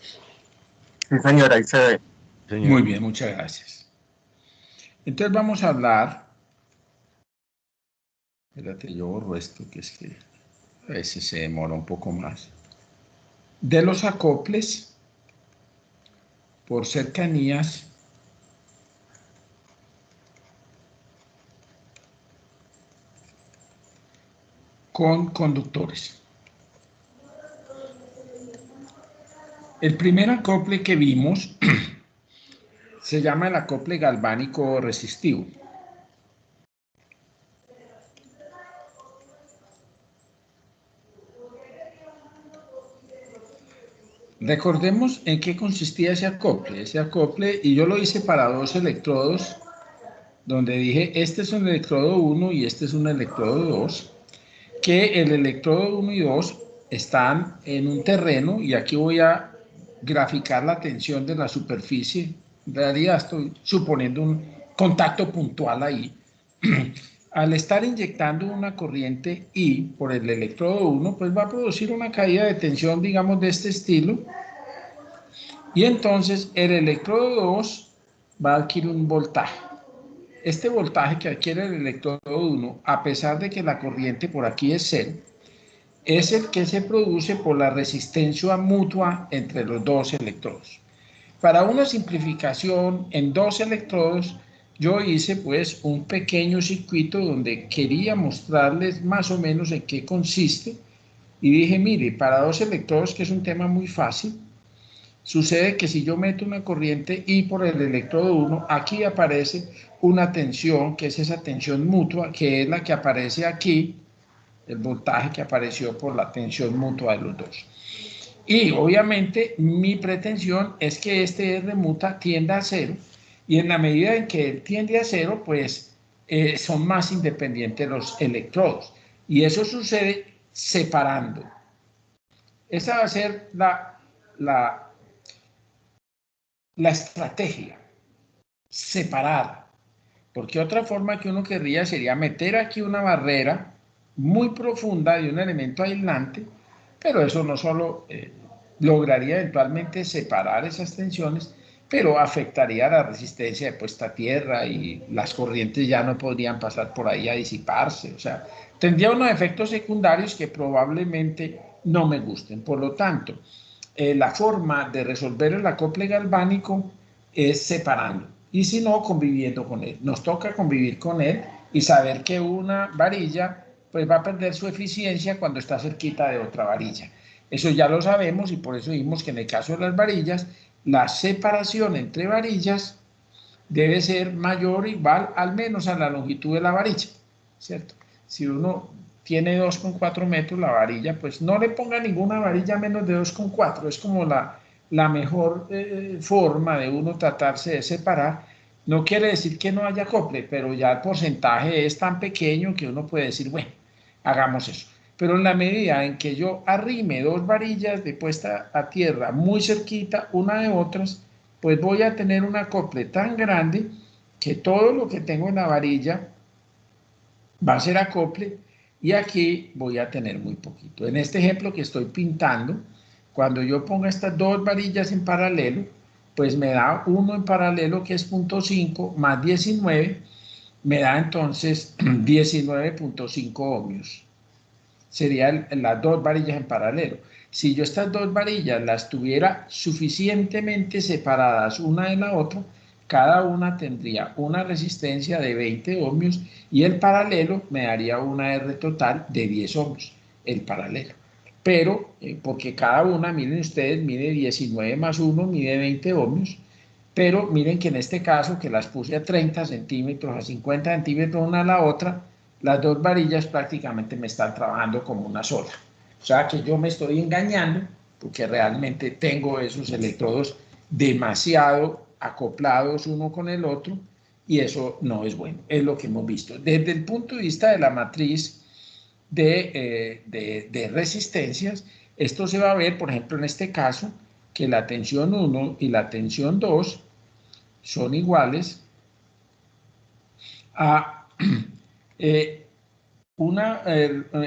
Sí, señora, ahí se ve. Muy Señor. bien, muchas gracias. Entonces vamos a hablar, espérate, yo borro esto, que es que a veces se demora un poco más, de los acoples por cercanías con conductores. El primer acople que vimos se llama el acople galvánico resistivo. Recordemos en qué consistía ese acople. Ese acople, y yo lo hice para dos electrodos, donde dije, este es un electrodo 1 y este es un electrodo 2, que el electrodo 1 y 2 están en un terreno, y aquí voy a graficar la tensión de la superficie. En realidad estoy suponiendo un contacto puntual ahí. Al estar inyectando una corriente I por el electrodo 1, pues va a producir una caída de tensión, digamos, de este estilo, y entonces el electrodo 2 va a adquirir un voltaje. Este voltaje que adquiere el electrodo 1, a pesar de que la corriente por aquí es cero, es el que se produce por la resistencia mutua entre los dos electrodos. Para una simplificación en dos electrodos, yo hice pues un pequeño circuito donde quería mostrarles más o menos en qué consiste, y dije, mire, para dos electrodos, que es un tema muy fácil, sucede que si yo meto una corriente I por el electrodo 1, aquí aparece una tensión, que es esa tensión mutua, que es la que aparece aquí, el voltaje que apareció por la tensión mutua de los dos. Y obviamente mi pretensión es que este R muta tienda a cero, y en la medida en que él tiende a cero, pues son más independientes los electrodos. Y eso sucede separando. Esa va a ser la, la estrategia, separar. Porque otra forma que uno querría sería meter aquí una barrera muy profunda de un elemento aislante, pero eso no solo lograría eventualmente separar esas tensiones, pero afectaría la resistencia de puesta a tierra, y las corrientes ya no podrían pasar por ahí a disiparse. O sea, tendría unos efectos secundarios que probablemente no me gusten. Por lo tanto, la forma de resolver el acople galvánico es separando, y si no, conviviendo con él. Nos toca convivir con él y saber que una varilla pues va a perder su eficiencia cuando está cerquita de otra varilla. Eso ya lo sabemos, y por eso vimos que en el caso de las varillas, la separación entre varillas debe ser mayor o igual al menos a la longitud de la varilla, ¿cierto? Si uno tiene 2,4 metros la varilla, pues no le ponga ninguna varilla menos de 2,4, es como la mejor forma de uno tratarse de separar. No quiere decir que no haya acople, pero ya el porcentaje es tan pequeño que uno puede decir, bueno, hagamos eso. Pero en la medida en que yo arrime dos varillas de puesta a tierra muy cerquita una de otras, pues voy a tener un acople tan grande que todo lo que tengo en la varilla va a ser acople, y aquí voy a tener muy poquito. En este ejemplo que estoy pintando, cuando yo ponga estas dos varillas en paralelo, pues me da uno en paralelo que es 0,5 más 19, me da entonces 19,5 ohmios. Serían las dos varillas en paralelo. Si yo estas dos varillas las tuviera suficientemente separadas una de la otra, cada una tendría una resistencia de 20 ohmios, y el paralelo me daría una R total de 10 ohmios, el paralelo. Pero, porque cada una, miren ustedes, mide 19 más 1, mide 20 ohmios, pero miren que en este caso, que las puse a 30 centímetros, a 50 centímetros una a la otra, las dos varillas prácticamente me están trabajando como una sola. O sea que yo me estoy engañando, porque realmente tengo esos electrodos demasiado acoplados uno con el otro, y eso no es bueno, es lo que hemos visto. Desde el punto de vista de la matriz de resistencias, esto se va a ver, por ejemplo, en este caso, que la tensión 1 y la tensión 2 son iguales a una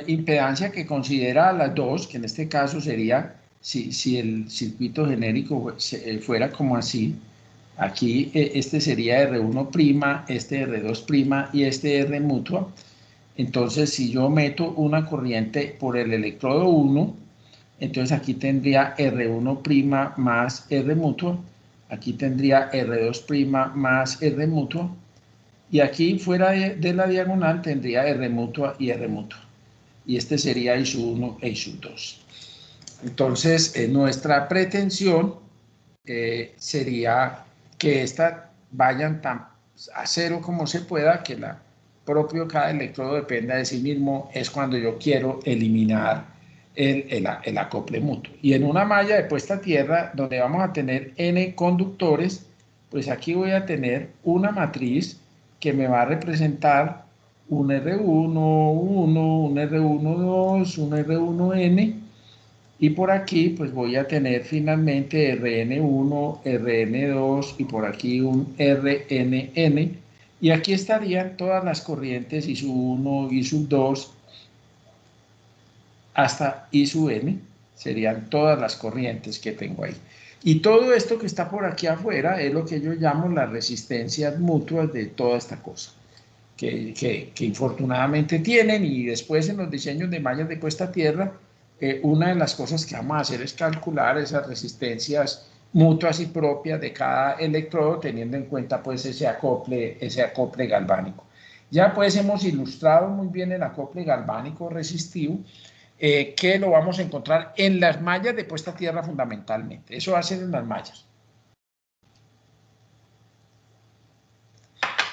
impedancia que considera a las dos, que en este caso sería si el circuito genérico fuera como así, aquí este sería R1', este R2' y este R mutua. Entonces, si yo meto una corriente por el electrodo 1, entonces aquí tendría R1' más R mutua, aquí tendría R2' más R mutua, y aquí fuera de la diagonal tendría R mutua y R mutua. Y este sería I1 e I2. Entonces, nuestra pretensión sería que estas vayan tan a cero como se pueda, que la propio cada electrodo dependa de sí mismo, es cuando yo quiero eliminar el acople mutuo. Y en una malla de puesta a tierra, donde vamos a tener N conductores, pues aquí voy a tener una matriz que me va a representar un R1, 1, un R1, 2, un R1N, y por aquí pues voy a tener finalmente Rn1, Rn2 y por aquí un Rnn. Y aquí estarían todas las corrientes I sub 1, I sub 2 hasta I sub n. Serían todas las corrientes que tengo ahí. Y todo esto que está por aquí afuera es lo que yo llamo las resistencias mutuas de toda esta cosa. Que infortunadamente tienen, y después en los diseños de mallas de puesta a tierra, una de las cosas que vamos a hacer es calcular esas resistencias mutuas y propias de cada electrodo, teniendo en cuenta pues ese acople galvánico. Ya pues hemos ilustrado muy bien el acople galvánico resistivo, que lo vamos a encontrar en las mallas de puesta a tierra fundamentalmente. Eso va a ser en las mallas.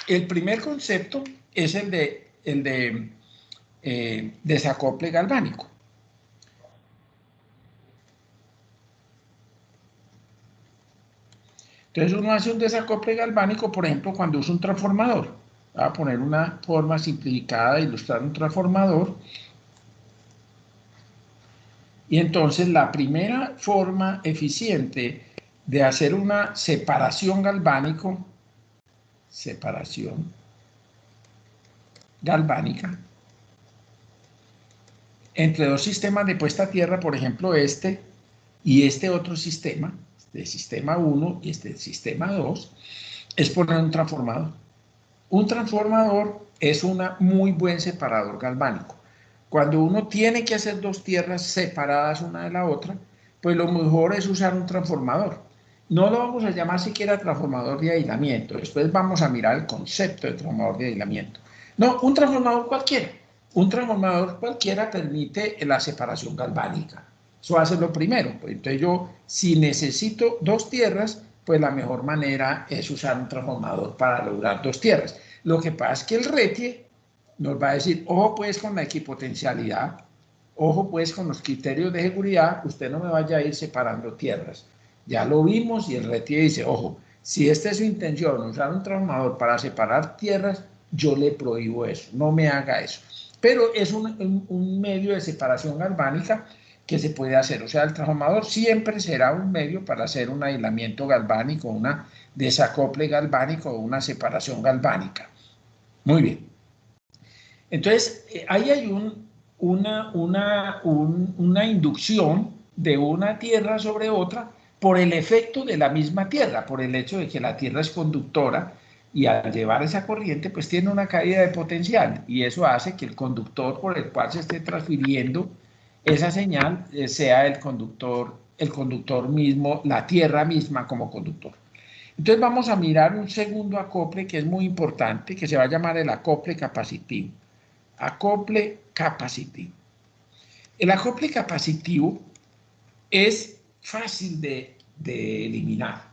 El primer concepto es el de desacople galvánico. Entonces uno hace un desacople galvánico, por ejemplo, cuando usa un transformador. Voy a poner una forma simplificada de ilustrar un transformador. Y entonces la primera forma eficiente de hacer una separación galvánica, entre dos sistemas de puesta a tierra, por ejemplo este y este otro sistema, este sistema 1 y este sistema 2, es poner un transformador. Un transformador es un muy buen separador galvánico. Cuando uno tiene que hacer dos tierras separadas una de la otra, pues lo mejor es usar un transformador. No lo vamos a llamar siquiera transformador de aislamiento. Después vamos a mirar el concepto de transformador de aislamiento. No, un transformador cualquiera. Un transformador cualquiera permite la separación galvánica. Eso hace lo primero. Pues entonces yo, si necesito dos tierras, pues la mejor manera es usar un transformador para lograr dos tierras. Lo que pasa es que el RETIE nos va a decir, ojo pues con la equipotencialidad, ojo pues con los criterios de seguridad, usted no me vaya a ir separando tierras. Ya lo vimos y el RETIE dice, ojo, si esta es su intención, usar un transformador para separar tierras, yo le prohíbo eso, no me haga eso. Pero es un medio de separación galvánica que se puede hacer. O sea, el transformador siempre será un medio para hacer un aislamiento galvánico, una desacople galvánico o una separación galvánica. Muy bien. Entonces, ahí hay una inducción de una tierra sobre otra por el efecto de la misma tierra, por el hecho de que la tierra es conductora y al llevar esa corriente pues tiene una caída de potencial y eso hace que el conductor por el cual se esté transfiriendo esa señal sea el conductor mismo, la tierra misma como conductor. Entonces vamos a mirar un segundo acople que es muy importante, que se va a llamar el acople capacitivo. Acople capacitivo. El acople capacitivo es fácil de eliminar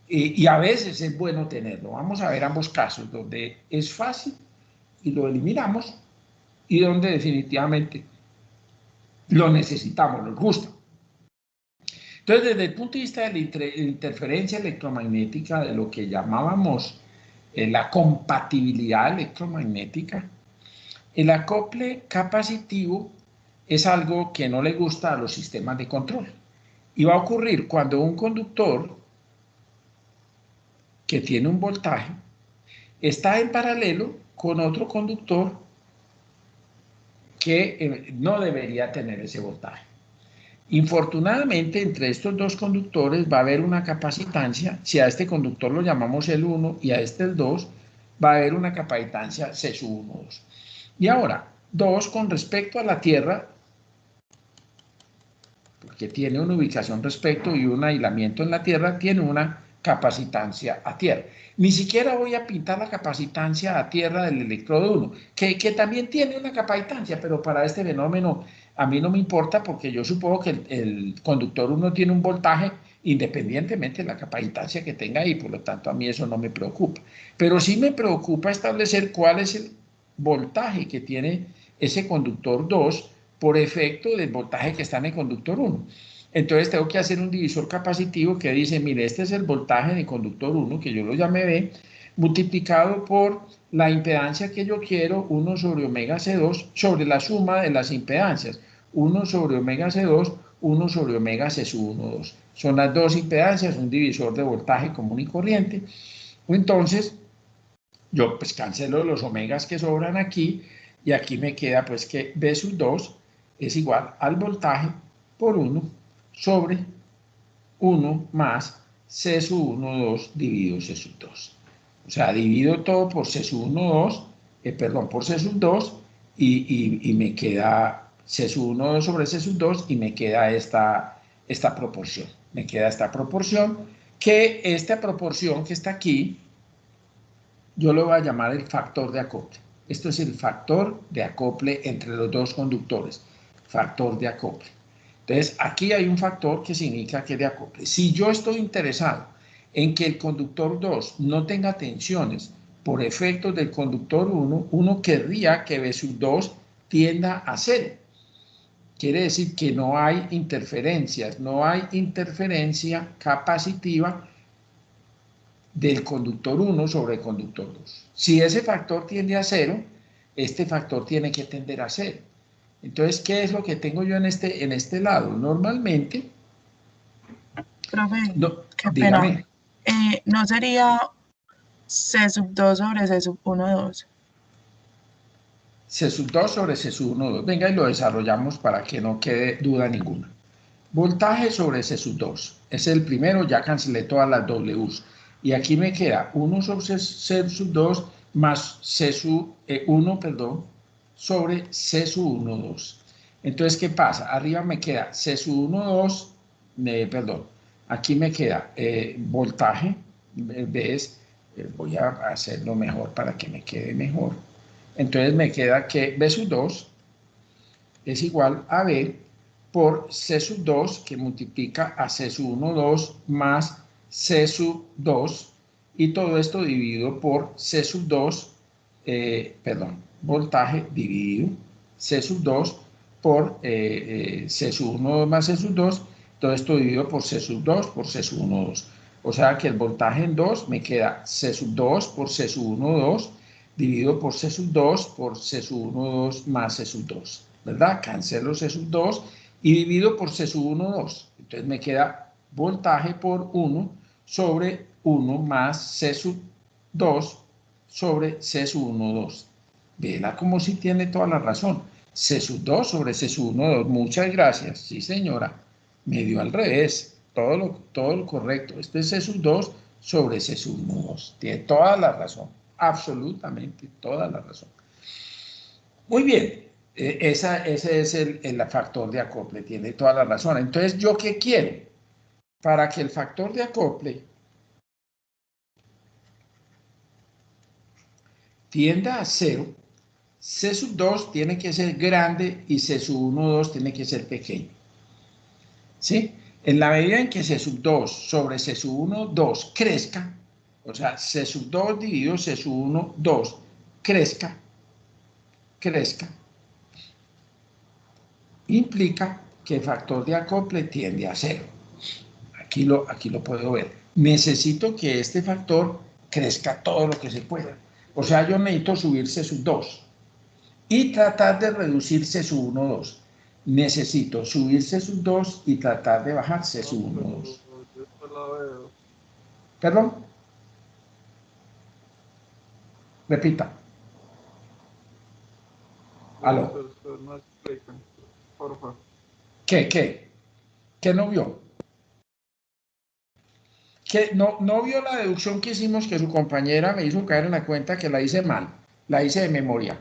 y a veces es bueno tenerlo. Vamos a ver ambos casos, donde es fácil y lo eliminamos y donde definitivamente lo necesitamos, nos gusta. Entonces, desde el punto de vista de la interferencia electromagnética, de lo que llamábamos la compatibilidad electromagnética, el acople capacitivo es algo que no le gusta a los sistemas de control. Y va a ocurrir cuando un conductor que tiene un voltaje está en paralelo con otro conductor que no debería tener ese voltaje. Infortunadamente, entre estos dos conductores va a haber una capacitancia. Si a este conductor lo llamamos el 1 y a este el 2, va a haber una capacitancia C sub 1, 2. Y ahora, 2 con respecto a la Tierra, porque tiene una ubicación respecto y un aislamiento en la Tierra, tiene una capacitancia a Tierra. Ni siquiera voy a pintar la capacitancia a Tierra del electrodo 1, que también tiene una capacitancia, pero para este fenómeno a mí no me importa porque yo supongo que el conductor 1 tiene un voltaje independientemente de la capacitancia que tenga ahí, por lo tanto a mí eso no me preocupa. Pero sí me preocupa establecer cuál es el voltaje que tiene ese conductor 2 por efecto del voltaje que está en el conductor 1. Entonces tengo que hacer un divisor capacitivo que dice, mire, este es el voltaje del conductor 1, que yo lo llamé B, multiplicado por la impedancia que yo quiero, 1 sobre omega C2, sobre la suma de las impedancias, 1 sobre omega C2, 1 sobre omega C sub 1, 2. Son las dos impedancias, un divisor de voltaje común y corriente. Entonces, yo pues cancelo los omegas que sobran aquí, y aquí me queda pues que B sub 2 es igual al voltaje por 1 sobre 1 más C sub 1, 2 dividido C sub 2. O sea, divido todo por C sub 1, 2, perdón, por C sub 2 y me queda C sub 1, 2 sobre C sub 2 y me queda esta proporción. Me queda esta proporción, que esta proporción que está aquí, yo lo voy a llamar el factor de acople. Esto es el factor de acople entre los dos conductores. Factor de acople. Entonces, aquí hay un factor que significa que es de acople. Si yo estoy interesado en que el conductor 2 no tenga tensiones por efectos del conductor 1, uno querría que B sub 2 tienda a 0. Quiere decir que no hay interferencias, no hay interferencia capacitiva del conductor 1 sobre el conductor 2. Si ese factor tiende a 0, este factor tiene que tender a 0. Entonces, ¿qué es lo que tengo yo en este lado? Normalmente, Profe, no, qué pena. dígame. ¿No sería C sub 2 sobre C sub 1, 2? C sub 2 sobre C sub 1, 2. Venga y lo desarrollamos para que no quede duda ninguna. Voltaje sobre C sub 2. Es el primero, ya cancelé todas las Ws. Y aquí me queda 1 sobre C sub 2 más C sub 1, perdón, sobre C sub 1, 2. Entonces, ¿qué pasa? Arriba me queda C sub 1, 2, perdón, aquí me queda voltaje, ¿ves? Voy a hacerlo mejor para que me quede mejor. Entonces me queda que B sub 2 es igual a B por C sub 2, que multiplica a C sub 1, 2 más C sub 2, y todo esto dividido por C sub 2, voltaje dividido C sub 2 por C sub 1, 2 más C sub 2, todo esto dividido por C sub 2 por C sub 1, 2. O sea que el voltaje en 2 me queda C sub 2 por C sub 1, 2, dividido por C sub 2 por C sub 1, 2 más C sub 2. ¿Verdad? Cancelo C sub 2 y divido por C sub 1, 2. Entonces me queda voltaje por 1 sobre 1 más C sub 2 sobre C sub 1, 2. Vela como si tiene toda la razón. C sub 2 sobre C sub 1, 2. Muchas gracias. Sí, señora. Me dio al revés. Todo lo correcto. Este es C sub 2 sobre C sub 1, 2. Tiene toda la razón. Absolutamente toda la razón. Muy bien. Ese es el factor de acople. Tiene toda la razón. Entonces, ¿yo qué quiero? Para que el factor de acople tienda a 0, C sub 2 tiene que ser grande y C sub 1, 2 tiene que ser pequeño. ¿Sí? En la medida en que C sub 2 sobre C sub 1, 2 crezca, o sea, C sub 2 dividido C sub 1, 2 crezca, implica que el factor de acople tiende a 0. Aquí lo puedo ver. Necesito que este factor crezca todo lo que se pueda. O sea, yo necesito subir C sub 2 y tratar de reducir C sub 1, 2. Necesito subir C sub 2 y tratar de bajar C sub 1, 2. ¿Perdón? Repita. ¿Aló? No explican, por favor. ¿Qué? ¿Qué no vio? Que no vio la deducción que hicimos, que su compañera me hizo caer en la cuenta que la hice mal, la hice de memoria.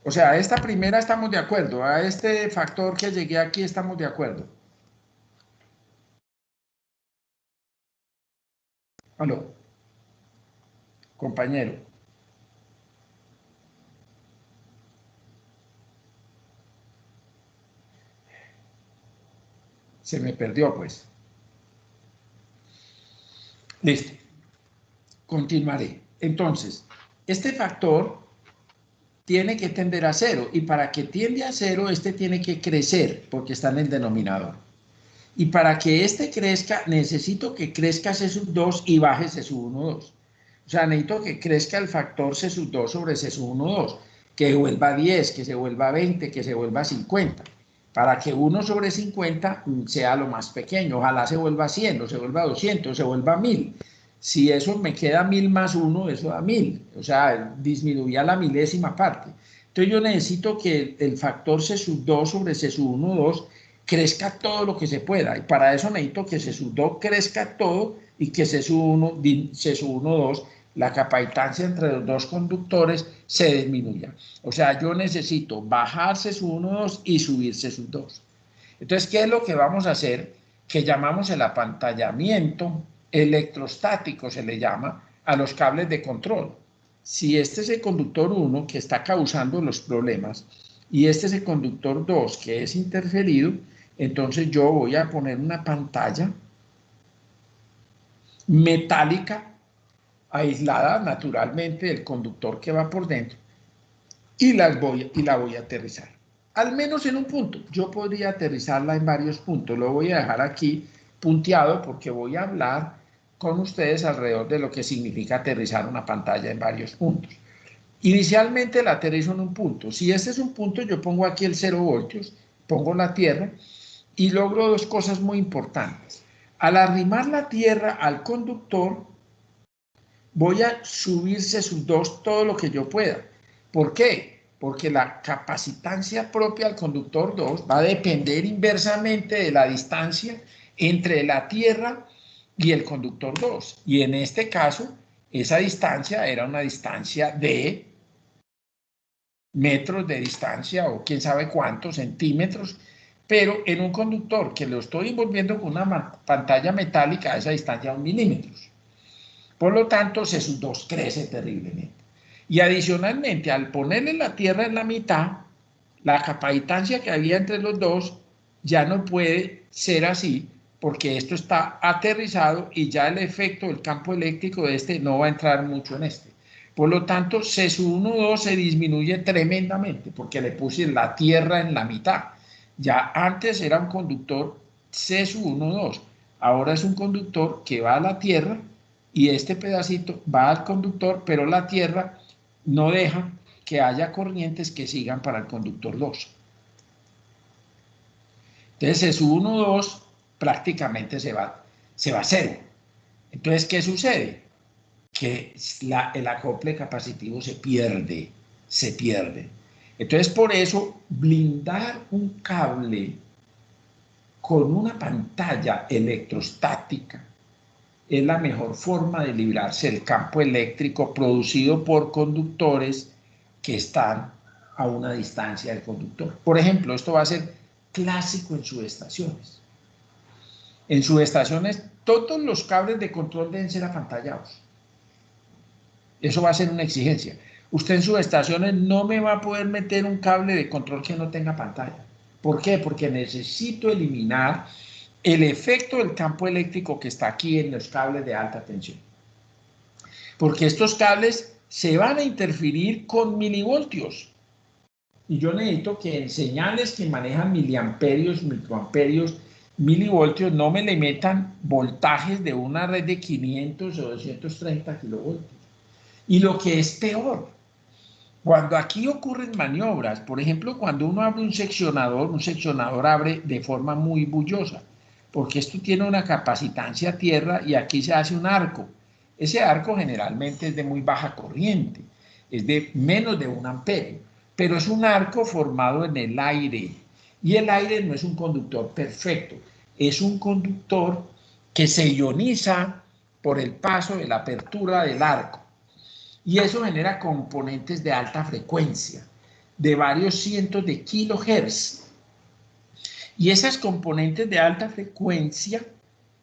O sea, a esta primera estamos de acuerdo, a este factor que llegué aquí estamos de acuerdo. Aló, compañero. Se me perdió, pues. Listo. Continuaré. Entonces, este factor tiene que tender a cero, y para que tiende a cero, este tiene que crecer, porque está en el denominador. Y para que este crezca, necesito que crezca C sub 2 y baje C sub 1, 2. O sea, necesito que crezca el factor C sub 2 sobre C sub 1, 2, que se vuelva 10, que se vuelva 20, que se vuelva 50. Para que 1 sobre 50 sea lo más pequeño. Ojalá se vuelva 100, o se vuelva 200, o se vuelva 1000. Si eso me queda 1000 más 1, eso da 1000. O sea, disminuía la milésima parte. Entonces yo necesito que el factor C sub 2 sobre C sub 1, 2 crezca todo lo que se pueda. Y para eso necesito que C sub 2 crezca todo y que C sub 1, 2, la capacitancia entre los dos conductores se disminuya. O sea, yo necesito bajar C sub 1, 2 y subir C sub 2. Entonces, ¿qué es lo que vamos a hacer? Que llamamos el apantallamiento electrostático, se le llama, a los cables de control. Si este es el conductor 1 que está causando los problemas y este es el conductor 2 que es interferido, entonces yo voy a poner una pantalla metálica aislada naturalmente del conductor que va por dentro y la voy a aterrizar. Al menos en un punto. Yo podría aterrizarla en varios puntos. Lo voy a dejar aquí punteado porque voy a hablar con ustedes alrededor de lo que significa aterrizar una pantalla en varios puntos. Inicialmente la aterrizo en un punto. Si este es un punto, yo pongo aquí el 0 voltios, pongo la tierra y logro dos cosas muy importantes. Al arrimar la tierra al conductor, voy a subirse sus dos todo lo que yo pueda. ¿Por qué? Porque la capacitancia propia del conductor 2 va a depender inversamente de la distancia entre la tierra y el conductor 2. Y en este caso, esa distancia era una distancia de metros de distancia o quién sabe cuántos centímetros, pero en un conductor que lo estoy envolviendo con una pantalla metálica a esa distancia de 1 milímetros. Por lo tanto, C sub 2 crece terriblemente. Y adicionalmente, al ponerle la tierra en la mitad, la capacitancia que había entre los dos ya no puede ser así, porque esto está aterrizado y ya el efecto del campo eléctrico de este no va a entrar mucho en este. Por lo tanto, C sub 1, 2 se disminuye tremendamente, porque le puse la tierra en la mitad. Ya antes era un conductor C sub 1, 2. Ahora es un conductor que va a la tierra y este pedacito va al conductor, pero la tierra no deja que haya corrientes que sigan para el conductor 2. Entonces, S1, 2 prácticamente se va a cero. Entonces, ¿qué sucede? Que el acople capacitivo se pierde. Entonces, por eso, blindar un cable con una pantalla electrostática es la mejor forma de librarse del campo eléctrico producido por conductores que están a una distancia del conductor. Por ejemplo, esto va a ser clásico en subestaciones. En subestaciones, todos los cables de control deben ser apantallados. Eso va a ser una exigencia. Usted en subestaciones no me va a poder meter un cable de control que no tenga pantalla. ¿Por qué? Porque necesito eliminar el efecto del campo eléctrico que está aquí en los cables de alta tensión. Porque estos cables se van a interferir con milivoltios. Y yo necesito que en señales que manejan miliamperios, microamperios, milivoltios, no me le metan voltajes de una red de 500 o 230 kilovoltios. Y lo que es peor, cuando aquí ocurren maniobras, por ejemplo, cuando uno abre un seccionador abre de forma muy bullosa, porque esto tiene una capacitancia a tierra y aquí se hace un arco. Ese arco generalmente es de muy baja corriente, es de menos de 1 amperio, pero es un arco formado en el aire Y el aire no es un conductor perfecto, es un conductor que se ioniza por el paso de la apertura del arco. Y eso genera componentes de alta frecuencia, de varios cientos de kilohertz. Y esas componentes de alta frecuencia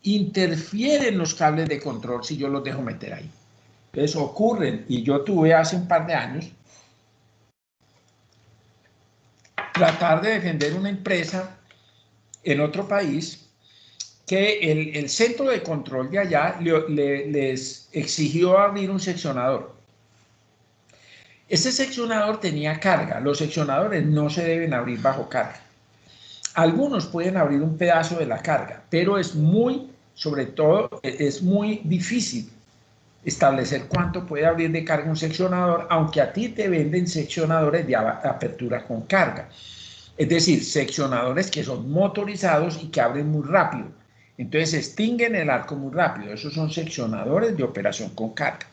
interfieren los cables de control si yo los dejo meter ahí. Entonces ocurren, y yo tuve hace un par de años, tratar de defender una empresa en otro país que el centro de control de allá les exigió abrir un seccionador. Ese seccionador tenía carga. Los seccionadores no se deben abrir bajo carga. Algunos pueden abrir un pedazo de la carga, pero es muy, sobre todo, es muy difícil establecer cuánto puede abrir de carga un seccionador, aunque a ti te venden seccionadores de apertura con carga. Es decir, seccionadores que son motorizados y que abren muy rápido. Entonces extinguen el arco muy rápido. Esos son seccionadores de operación con carga.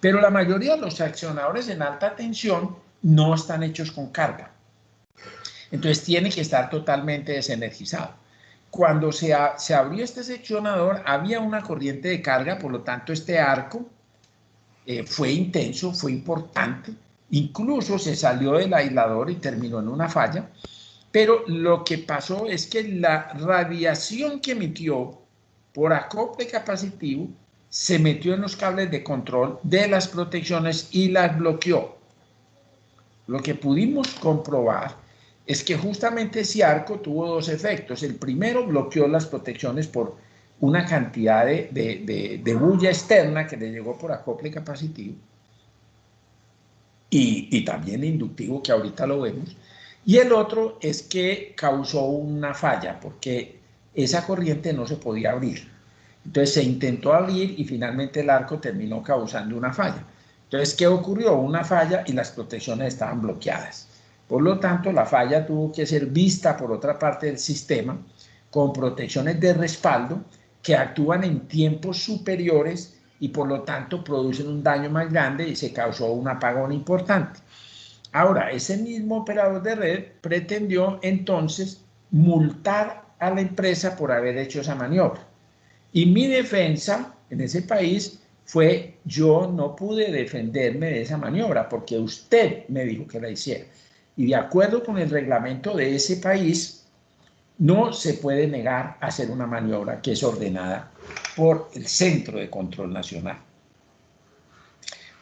Pero la mayoría de los seccionadores en alta tensión no están hechos con carga. Entonces tiene que estar totalmente desenergizado. Cuando se abrió este seccionador, había una corriente de carga, por lo tanto este arco fue intenso, fue importante. Incluso se salió del aislador y terminó en una falla. Pero lo que pasó es que la radiación que emitió por acople capacitivo se metió en los cables de control de las protecciones y las bloqueó. Lo que pudimos comprobar es que justamente ese arco tuvo dos efectos. El primero, bloqueó las protecciones por una cantidad de bulla externa que le llegó por acople capacitivo y también inductivo, que ahorita lo vemos. Y el otro es que causó una falla porque esa corriente no se podía abrir. Entonces se intentó abrir y finalmente el arco terminó causando una falla. Entonces, ¿qué ocurrió? Una falla y las protecciones estaban bloqueadas. Por lo tanto, la falla tuvo que ser vista por otra parte del sistema con protecciones de respaldo que actúan en tiempos superiores y por lo tanto producen un daño más grande y se causó un apagón importante. Ahora, ese mismo operador de red pretendió entonces multar a la empresa por haber hecho esa maniobra. Y mi defensa en ese país fue: yo no pude defenderme de esa maniobra porque usted me dijo que la hiciera. Y de acuerdo con el reglamento de ese país, no se puede negar a hacer una maniobra que es ordenada por el Centro de Control Nacional.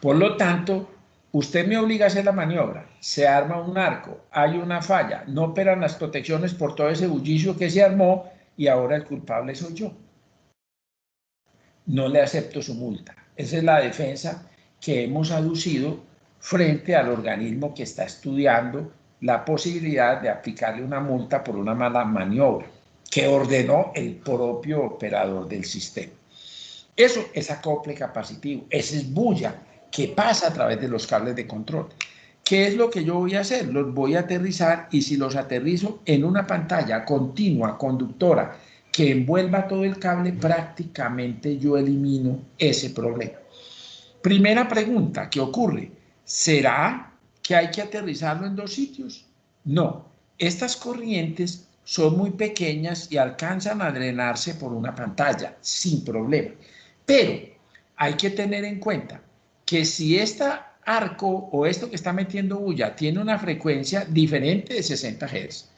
Por lo tanto, usted me obliga a hacer la maniobra, se arma un arco, hay una falla, no operan las protecciones por todo ese bullicio que se armó y ahora el culpable soy yo. No le acepto su multa. Esa es la defensa que hemos aducido frente al organismo que está estudiando la posibilidad de aplicarle una multa por una mala maniobra que ordenó el propio operador del sistema. Eso es acople capacitivo, esa es bulla que pasa a través de los cables de control. ¿Qué es lo que yo voy a hacer? Los voy a aterrizar y si los aterrizo en una pantalla continua, conductora, que envuelva todo el cable, prácticamente yo elimino ese problema. Primera pregunta, ¿qué ocurre? ¿Será que hay que aterrizarlo en dos sitios? No, estas corrientes son muy pequeñas y alcanzan a drenarse por una pantalla, sin problema. Pero hay que tener en cuenta que si este arco o esto que está metiendo bulla tiene una frecuencia diferente de 60 Hz,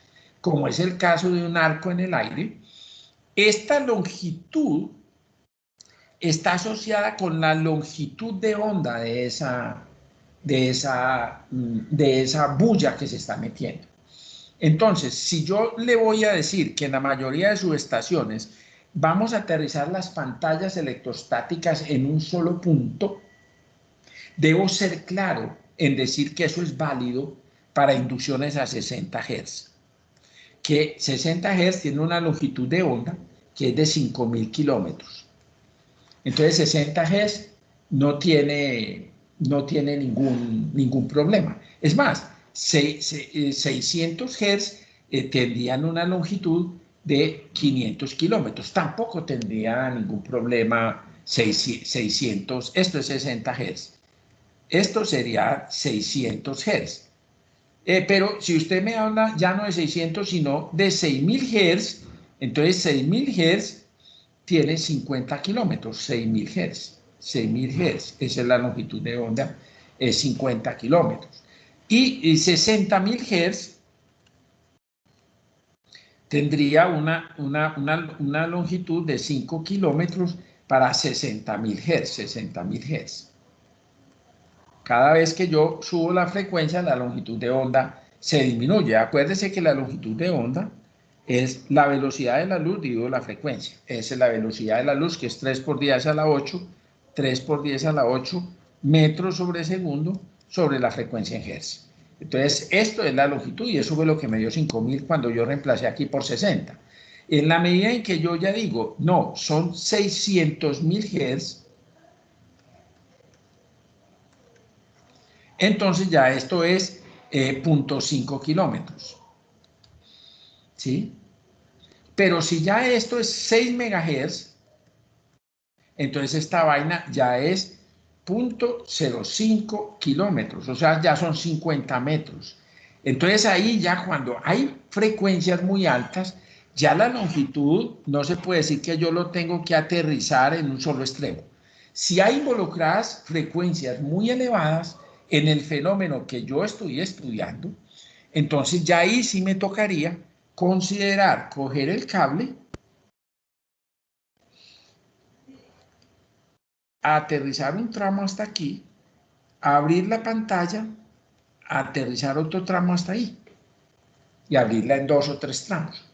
como es el caso de un arco en el aire, esta longitud está asociada con la longitud de onda de esa bulla que se está metiendo. Entonces, si yo le voy a decir que en la mayoría de subestaciones vamos a aterrizar las pantallas electrostáticas en un solo punto, debo ser claro en decir que eso es válido para inducciones a 60 Hz. Que 60 Hz tiene una longitud de onda que es de 5.000 kilómetros. Entonces 60 Hz no tiene ningún problema. Es más, 600 Hz tendrían una longitud de 500 kilómetros. Tampoco tendría ningún problema 600, esto es 60 Hz. Esto sería 600 Hz. Pero si usted me habla ya no de 600, sino de 6.000 Hz, entonces 6.000 Hz tiene 50 kilómetros, 6.000 Hz. 6.000 Hz, esa es la longitud de onda, es 50 kilómetros. Y 60.000 Hz tendría una longitud de 5 kilómetros para 60.000 Hz, 60.000 Hz. Cada vez que yo subo la frecuencia, la longitud de onda se disminuye. Acuérdese que la longitud de onda es la velocidad de la luz dividido la frecuencia. Esa es la velocidad de la luz, que es 3 por 10 a la 8, 3 por 10 a la 8 metros sobre segundo sobre la frecuencia en Hz. Entonces, esto es la longitud y eso fue lo que me dio 5.000 cuando yo reemplacé aquí por 60. En la medida en que yo ya digo, no, son 600.000 Hz, entonces ya esto es 0.5 kilómetros. ¿Sí? Pero si ya esto es 6 megahertz, entonces esta vaina ya es 0.05 kilómetros, o sea, ya son 50 metros. Entonces ahí ya cuando hay frecuencias muy altas, ya la longitud no se puede decir que yo lo tengo que aterrizar en un solo extremo. Si hay involucradas frecuencias muy elevadas en el fenómeno que yo estoy estudiando, entonces ya ahí sí me tocaría considerar coger el cable, aterrizar un tramo hasta aquí, abrir la pantalla, aterrizar otro tramo hasta ahí y abrirla en 2 o 3 tramos.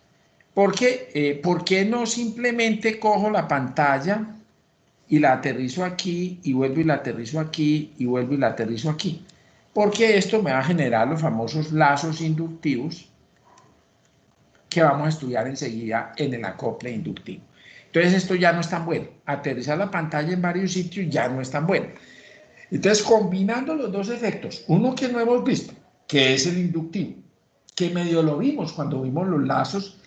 ¿Por qué? ¿Por qué no simplemente cojo la pantalla y la aterrizo aquí y vuelvo y la aterrizo aquí y vuelvo y la aterrizo aquí? Porque esto me va a generar los famosos lazos inductivos que vamos a estudiar enseguida en el acople inductivo. Entonces esto ya no es tan bueno. Aterrizar la pantalla en varios sitios ya no es tan bueno. Entonces, combinando los dos efectos, uno que no hemos visto, que es el inductivo, que medio lo vimos cuando vimos los lazos,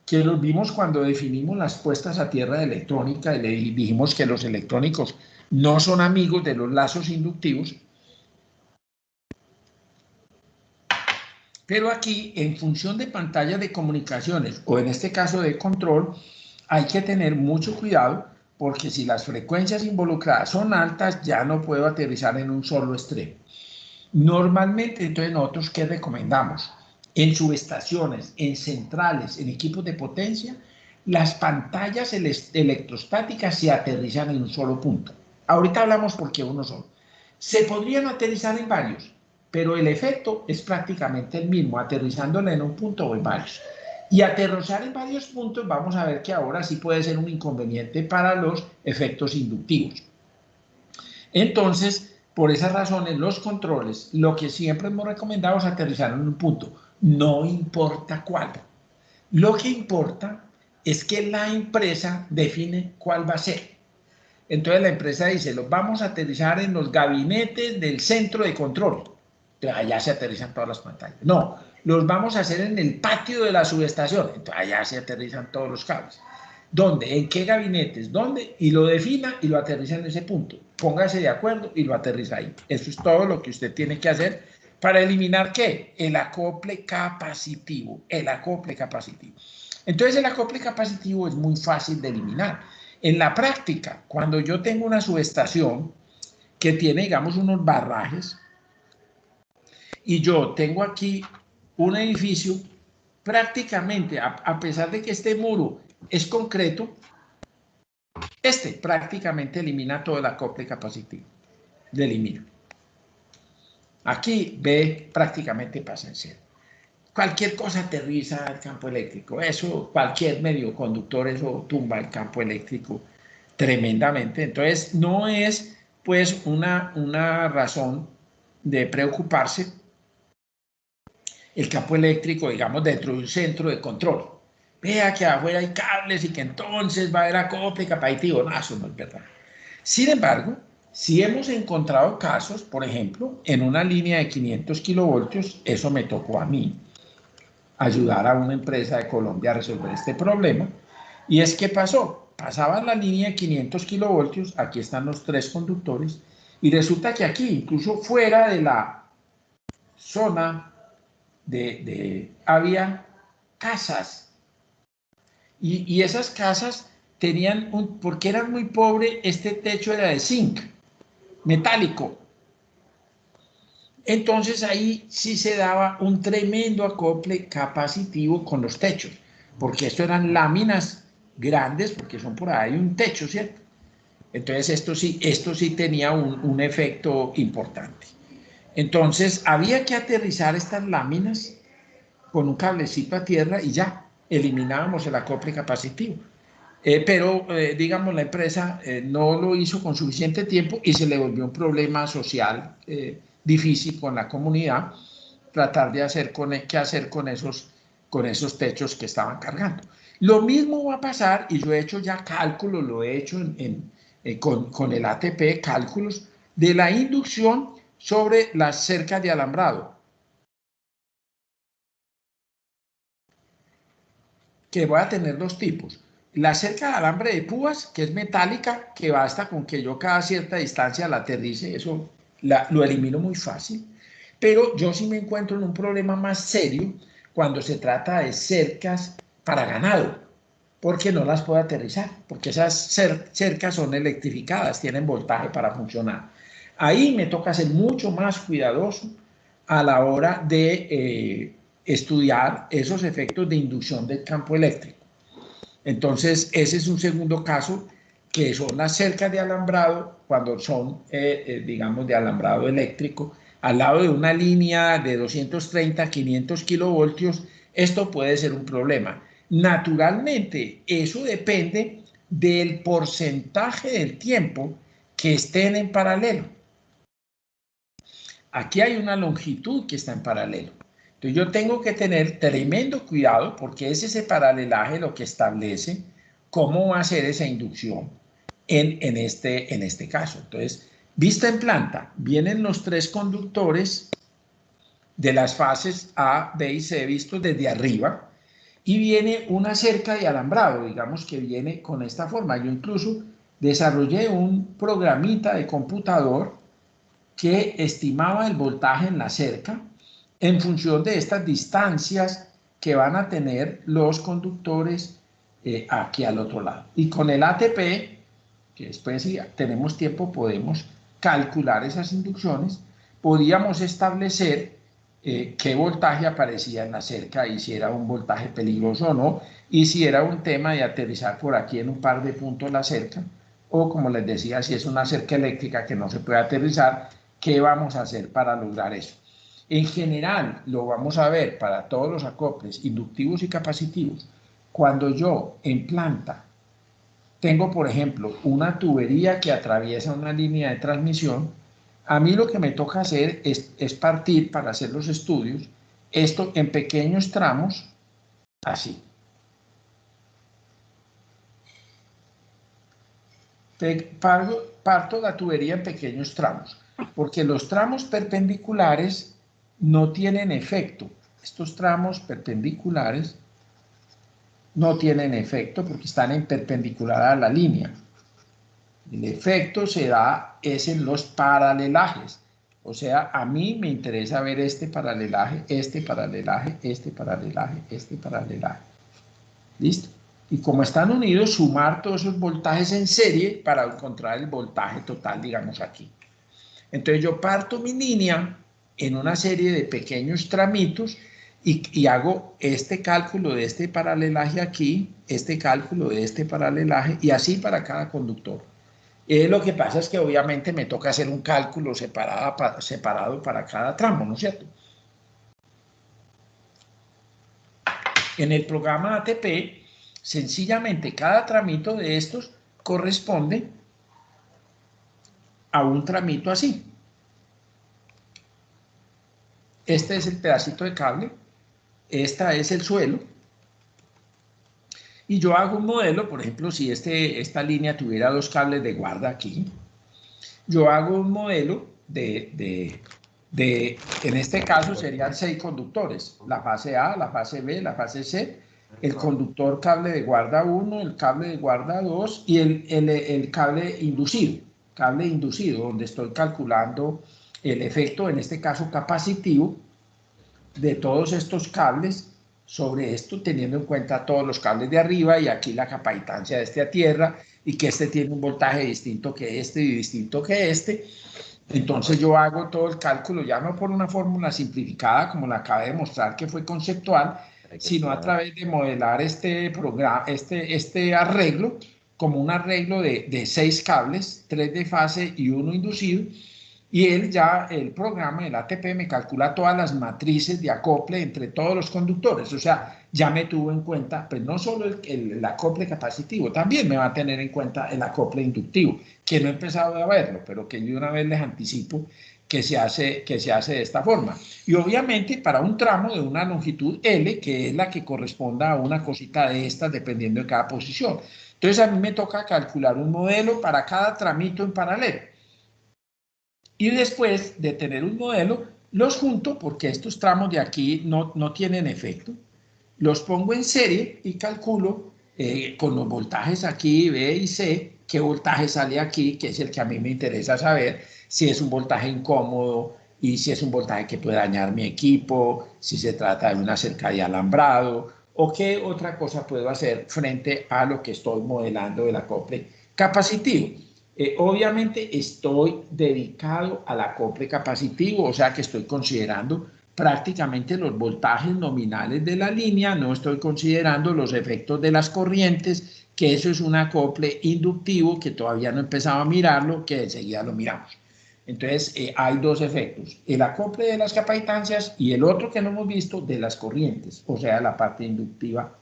que los vimos cuando definimos las puestas a tierra de electrónica y le dijimos que los electrónicos no son amigos de los lazos inductivos. Pero aquí, en función de pantallas de comunicaciones, o en este caso de control, hay que tener mucho cuidado, porque si las frecuencias involucradas son altas, ya no puedo aterrizar en un solo extremo. Normalmente, entonces, nosotros, ¿qué recomendamos? En subestaciones, en centrales, en equipos de potencia, las pantallas electrostáticas se aterrizan en un solo punto. Ahorita hablamos por qué uno solo. Se podrían aterrizar en varios, pero el efecto es prácticamente el mismo, aterrizándola en un punto o en varios. Y aterrizar en varios puntos, vamos a ver que ahora sí puede ser un inconveniente para los efectos inductivos. Entonces, por esas razones, los controles, lo que siempre hemos recomendado es aterrizar en un punto, no importa cuál. Lo que importa es que la empresa define cuál va a ser. Entonces la empresa dice, los vamos a aterrizar en los gabinetes del centro de control. Entonces allá se aterrizan todas las pantallas. No, los vamos a hacer en el patio de la subestación. Entonces allá se aterrizan todos los cables. ¿Dónde? ¿En qué gabinetes? ¿Dónde? Y lo defina y lo aterriza en ese punto. Póngase de acuerdo y lo aterriza ahí. Eso es todo lo que usted tiene que hacer para eliminar ¿qué? El acople capacitivo. El acople capacitivo. Entonces el acople capacitivo es muy fácil de eliminar. En la práctica, cuando yo tengo una subestación que tiene, digamos, unos barrajes y yo tengo aquí un edificio, prácticamente, a pesar de que este muro es concreto, este prácticamente elimina todo el acople capacitivo. Lo elimina. Aquí ve, prácticamente pasa en cero. Cualquier cosa aterriza al campo eléctrico. Eso, cualquier medio conductor, eso tumba el campo eléctrico tremendamente. Entonces, no es pues una razón de preocuparse el campo eléctrico, digamos, dentro de un centro de control. Vea que afuera hay cables y que entonces va a haber acople capacitivo. No, eso no es verdad. Sin embargo, si hemos encontrado casos, por ejemplo, en una línea de 500 kilovoltios, eso me tocó a mí, ayudar a una empresa de Colombia a resolver este problema. Y es que pasó, pasaba la línea de 500 kilovoltios, aquí están los 3 conductores, y resulta que aquí, incluso fuera de la zona había casas. Y esas casas tenían, porque eran muy pobres, este techo era de zinc, metálico. Entonces ahí sí se daba un tremendo acople capacitivo con los techos, porque esto eran láminas grandes, porque son por ahí un techo, ¿cierto? Entonces esto sí tenía un efecto importante. Entonces había que aterrizar estas láminas con un cablecito a tierra y ya eliminábamos el acople capacitivo. Pero, digamos, la empresa no lo hizo con suficiente tiempo y se le volvió un problema social difícil con la comunidad, tratar de hacer qué hacer con esos techos que estaban cargando. Lo mismo va a pasar, y yo he hecho ya cálculos, lo he hecho con el ATP, cálculos de la inducción sobre las cercas de alambrado, que voy a tener dos tipos. La cerca de alambre de púas, que es metálica, que basta con que yo cada cierta distancia la aterrice, eso lo elimino muy fácil. Pero yo sí me encuentro en un problema más serio cuando se trata de cercas para ganado, porque no las puedo aterrizar, porque esas cercas son electrificadas, tienen voltaje para funcionar. Ahí me toca ser mucho más cuidadoso a la hora de estudiar esos efectos de inducción del campo eléctrico. Entonces, ese es un segundo caso, que son las cercas de alambrado, cuando son, digamos, de alambrado eléctrico, al lado de una línea de 230, 500 kilovoltios, esto puede ser un problema. Naturalmente, eso depende del porcentaje del tiempo que estén en paralelo. Aquí hay una longitud que está en paralelo. Entonces yo tengo que tener tremendo cuidado porque es ese paralelaje lo que establece cómo va a ser esa inducción en este caso. Entonces, vista en planta, vienen los tres conductores de las fases A, B y C vistos desde arriba y viene una cerca de alambrado, digamos que viene con esta forma. Yo incluso desarrollé un programita de computador que estimaba el voltaje en la cerca en función de estas distancias que van a tener los conductores aquí al otro lado. Y con el ATP, que después si tenemos tiempo podemos calcular esas inducciones, podíamos establecer qué voltaje aparecía en la cerca y si era un voltaje peligroso o no, y si era un tema de aterrizar por aquí en un par de puntos la cerca, o como les decía, si es una cerca eléctrica que no se puede aterrizar, ¿qué vamos a hacer para lograr eso? En general, lo vamos a ver para todos los acoples inductivos y capacitivos. Cuando yo en planta tengo, por ejemplo, una tubería que atraviesa una línea de transmisión, a mí lo que me toca hacer es partir para hacer los estudios, esto en pequeños tramos, así. Parto la tubería en pequeños tramos, porque los tramos perpendiculares no tienen efecto. Estos tramos perpendiculares no tienen efecto porque están en perpendicular a la línea. El efecto se da es en los paralelajes. O sea, a mí me interesa ver este paralelaje, este paralelaje, este paralelaje, este paralelaje. ¿Listo? Y como están unidos, sumar todos esos voltajes en serie para encontrar el voltaje total, digamos aquí. Entonces yo parto mi línea en una serie de pequeños tramitos y hago este cálculo de este paralelaje aquí, este cálculo de este paralelaje y así para cada conductor. Lo que pasa es que obviamente me toca hacer un cálculo separado para cada tramo, ¿no es cierto? En el programa ATP, sencillamente cada tramito de estos corresponde a un tramito así. Este es el pedacito de cable, esta es el suelo, y yo hago un modelo, por ejemplo, si esta línea tuviera dos cables de guarda aquí, yo hago un modelo en este caso serían 6 conductores, la fase A, la fase B, la fase C, el conductor cable de guarda 1, el cable de guarda 2 y el cable inducido, donde estoy calculando el efecto, en este caso capacitivo, de todos estos cables sobre esto, teniendo en cuenta todos los cables de arriba y aquí la capacitancia de este a tierra y que este tiene un voltaje distinto que este y distinto que este. Entonces yo hago todo el cálculo ya no por una fórmula simplificada como la acabé de mostrar que fue conceptual, sino a través de modelar este programa, este arreglo como un arreglo de 6 cables, 3 de fase y 1 inducido, y él ya, el programa, el ATP, me calcula todas las matrices de acople entre todos los conductores, o sea, ya me tuvo en cuenta, pues no solo el acople capacitivo, también me va a tener en cuenta el acople inductivo, que no he empezado a verlo, pero que yo una vez les anticipo que se hace de esta forma. Y obviamente para un tramo de una longitud L, que es la que corresponda a una cosita de estas, dependiendo de cada posición. Entonces a mí me toca calcular un modelo para cada tramito en paralelo. Y después de tener un modelo, los junto, porque estos tramos de aquí no tienen efecto, los pongo en serie y calculo con los voltajes aquí, B y C, qué voltaje sale aquí, que es el que a mí me interesa saber, si es un voltaje incómodo y si es un voltaje que puede dañar mi equipo, si se trata de una cerca de alambrado o qué otra cosa puedo hacer frente a lo que estoy modelando del acople capacitivo. Obviamente estoy dedicado al acople capacitivo, o sea que estoy considerando prácticamente los voltajes nominales de la línea, no estoy considerando los efectos de las corrientes, que eso es un acople inductivo que todavía no he empezado a mirarlo, que enseguida lo miramos. Entonces, hay dos efectos, el acople de las capacitancias y el otro que no hemos visto de las corrientes, o sea, la parte inductiva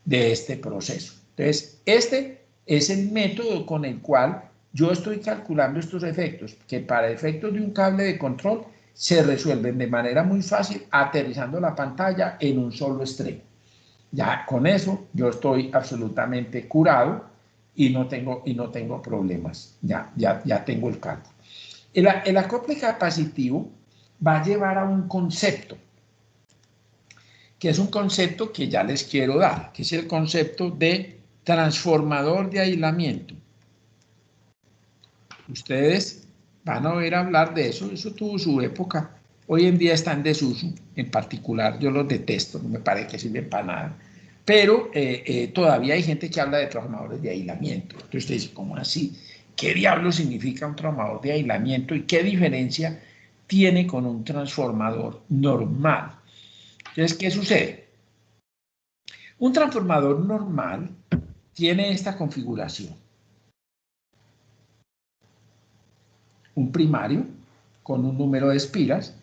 de este proceso. Entonces, este es el método con el cual yo estoy calculando estos efectos, que para efectos de un cable de control se resuelven de manera muy fácil aterrizando la pantalla en un solo extremo. Ya con eso yo estoy absolutamente curado y no tengo problemas. Ya tengo el cálculo. El acople capacitivo va a llevar a un concepto, que es un concepto que ya les quiero dar, que es el concepto de transformador de aislamiento. Ustedes van a oír hablar de eso, eso tuvo su época. Hoy en día está en desuso, en particular yo los detesto, no me parece que sirven para nada. Pero todavía hay gente que habla de transformadores de aislamiento. Entonces usted dice, ¿cómo así? ¿Qué diablo significa un transformador de aislamiento y qué diferencia tiene con un transformador normal? Entonces, ¿qué sucede? Un transformador normal tiene esta configuración. Un primario con un número de espiras,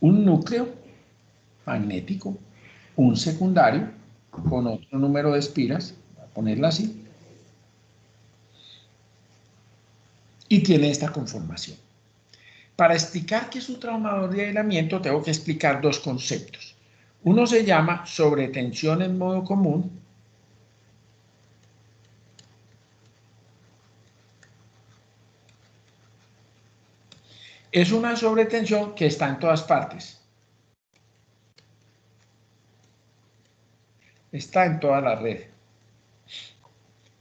un núcleo magnético, un secundario con otro número de espiras, voy a ponerla así, y tiene esta conformación. Para explicar qué es un transformador de aislamiento tengo que explicar dos conceptos. Uno se llama sobretensión en modo común, es una sobretensión que está en todas partes. Está en toda la red.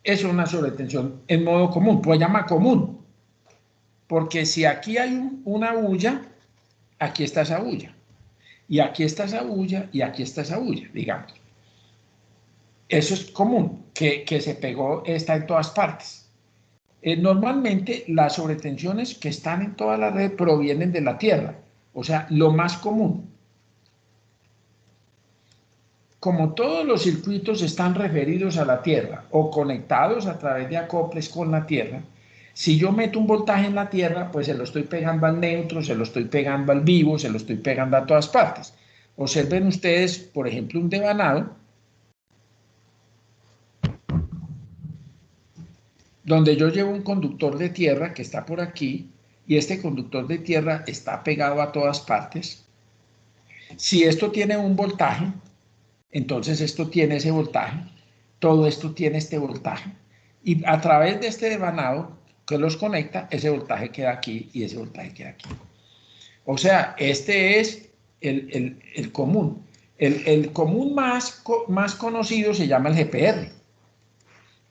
Es una sobretensión en modo común, pues llama común. Porque si aquí hay una bulla, aquí está esa bulla. Y aquí está esa bulla y aquí está esa bulla, digamos. Eso es común, que se pegó, está en todas partes. Normalmente las sobretensiones que están en toda la red provienen de la Tierra, o sea, lo más común. Como todos los circuitos están referidos a la Tierra o conectados a través de acoples con la Tierra, si yo meto un voltaje en la Tierra, pues se lo estoy pegando al neutro, se lo estoy pegando al vivo, se lo estoy pegando a todas partes. Observen ustedes, por ejemplo, un devanado, donde yo llevo un conductor de tierra que está por aquí, y este conductor de tierra está pegado a todas partes. Si esto tiene un voltaje, entonces esto tiene ese voltaje, todo esto tiene este voltaje, y a través de este devanado que los conecta, ese voltaje queda aquí y ese voltaje queda aquí. O sea, este es el común. El común más conocido se llama el GPR.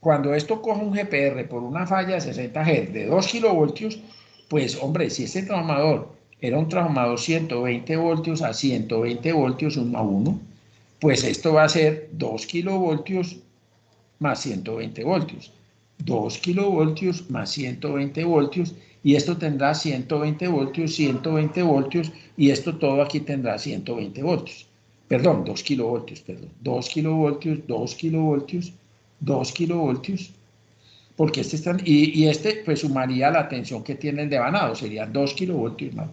Cuando esto coge un GPR por una falla de 60 Hz de 2 kilovoltios, pues hombre, si este transformador era un transformador 120 voltios a 120 voltios 1 a 1, pues esto va a ser 2 kilovoltios más 120 voltios. 2 kilovoltios más 120 voltios, y esto tendrá 120 voltios, 120 voltios, y esto todo aquí tendrá 120 voltios. Perdón, 2 kilovoltios, perdón. 2 kilovoltios, 2 kilovoltios, 2 kilovoltios, porque este está, y este pues sumaría la tensión que tiene el devanado, serían 2 kilovoltios más.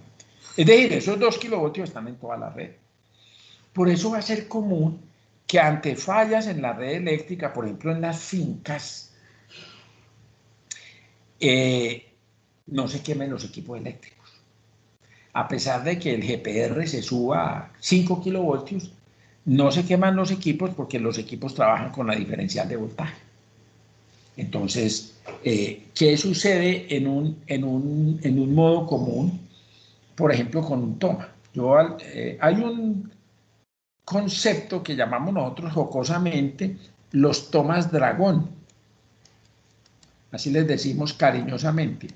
Es decir, esos 2 kilovoltios están en toda la red. Por eso va a ser común que ante fallas en la red eléctrica, por ejemplo en las fincas, no se quemen los equipos eléctricos. A pesar de que el GPR se suba a 5 kilovoltios, no se queman los equipos porque los equipos trabajan con la diferencial de voltaje. Entonces, ¿qué sucede en un modo común? Por ejemplo, con un toma. Hay un concepto que llamamos nosotros jocosamente los tomas dragón. Así les decimos cariñosamente.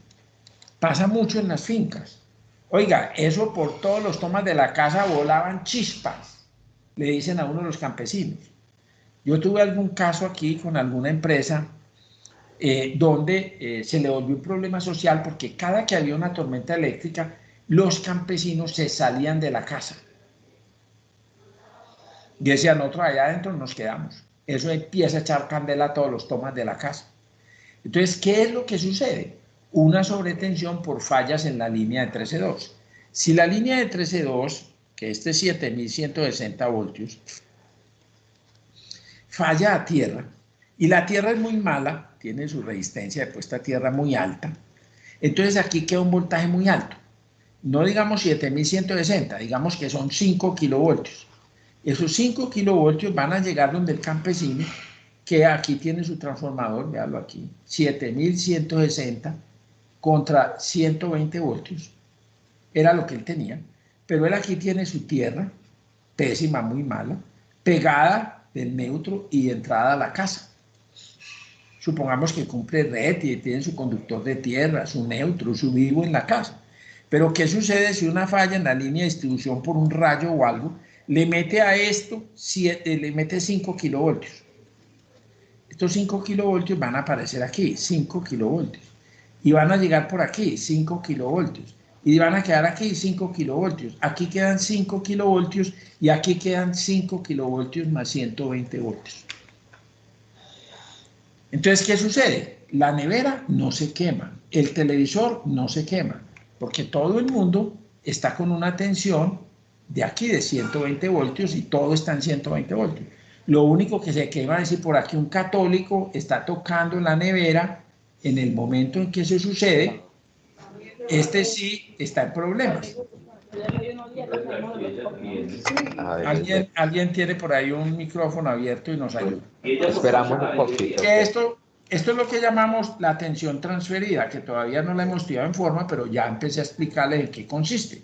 Pasa mucho en las fincas. Oiga, eso por todos los tomas de la casa volaban chispas, le dicen a uno los campesinos. Yo tuve algún caso aquí con alguna empresa donde se le volvió un problema social porque cada que había una tormenta eléctrica, los campesinos se salían de la casa. Y decían, nosotros allá adentro nos quedamos. Eso empieza a echar candela a todos los tomas de la casa. Entonces, ¿qué es lo que sucede? Una sobretensión por fallas en la línea de 13.2. Si la línea de 13.2, que este es 7160 voltios, falla a tierra, y la tierra es muy mala, tiene su resistencia de puesta a tierra muy alta, entonces aquí queda un voltaje muy alto. No digamos 7160, digamos que son 5 kilovoltios. Esos 5 kilovoltios van a llegar donde el campesino, que aquí tiene su transformador, véalo aquí, 7160 contra 120 voltios, era lo que él tenía, pero él aquí tiene su tierra, pésima, muy mala, pegada del neutro y entrada a la casa. Supongamos que cumple red y tiene su conductor de tierra, su neutro, su vivo en la casa. Pero ¿qué sucede si una falla en la línea de distribución por un rayo o algo le mete a esto, le mete 5 kilovoltios? Estos 5 kilovoltios van a aparecer aquí, 5 kilovoltios. Y van a llegar por aquí, 5 kilovoltios. Y van a quedar aquí 5 kilovoltios. Aquí quedan 5 kilovoltios y aquí quedan 5 kilovoltios más 120 voltios. Entonces, ¿qué sucede? La nevera no se quema, el televisor no se quema, porque todo el mundo está con una tensión de aquí de 120 voltios y todo está en 120 voltios. Lo único que se quema es si por aquí un católico está tocando la nevera en el momento en que eso sucede, este sí está en problemas. Alguien tiene por ahí un micrófono abierto y nos ayuda. Esperamos un poquito. Esto es lo que llamamos la tensión transferida, que todavía no la hemos estudiado en forma, pero ya empecé a explicarles en qué consiste.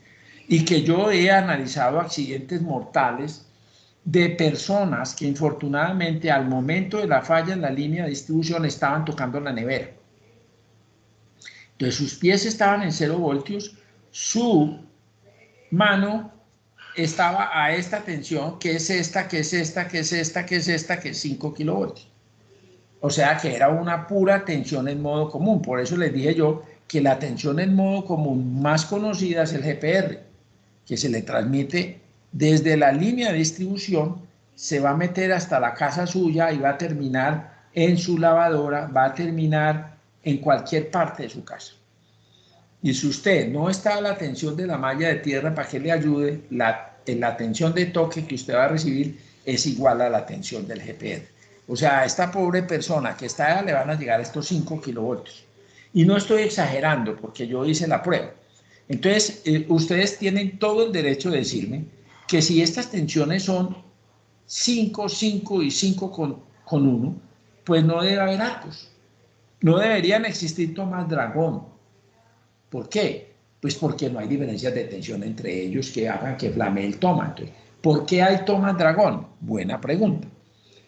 Y que yo he analizado accidentes mortales de personas que infortunadamente al momento de la falla en la línea de distribución estaban tocando la nevera. Entonces sus pies estaban en 0 voltios, su mano estaba a esta tensión, que es esta, que es esta, que es esta, que es esta, que es 5 kilovoltios. O sea que era una pura tensión en modo común. Por eso les dije yo que la tensión en modo común más conocida es el GPR, que se le transmite desde la línea de distribución, se va a meter hasta la casa suya y va a terminar en su lavadora, va a terminar en cualquier parte de su casa. Y si usted no está a la tensión de la malla de tierra para que le ayude, la tensión de toque que usted va a recibir es igual a la tensión del GPR. O sea, a esta pobre persona que está allá le van a llegar estos 5 kilovoltios. Y no estoy exagerando porque yo hice la prueba. Entonces, ustedes tienen todo el derecho de decirme que si estas tensiones son 5, 5 y 5 con 1, pues no debe haber arcos. No deberían existir tomas dragón. ¿Por qué? Pues porque no hay diferencias de tensión entre ellos que hagan que flamee el toma. Entonces, ¿por qué hay tomas dragón? Buena pregunta.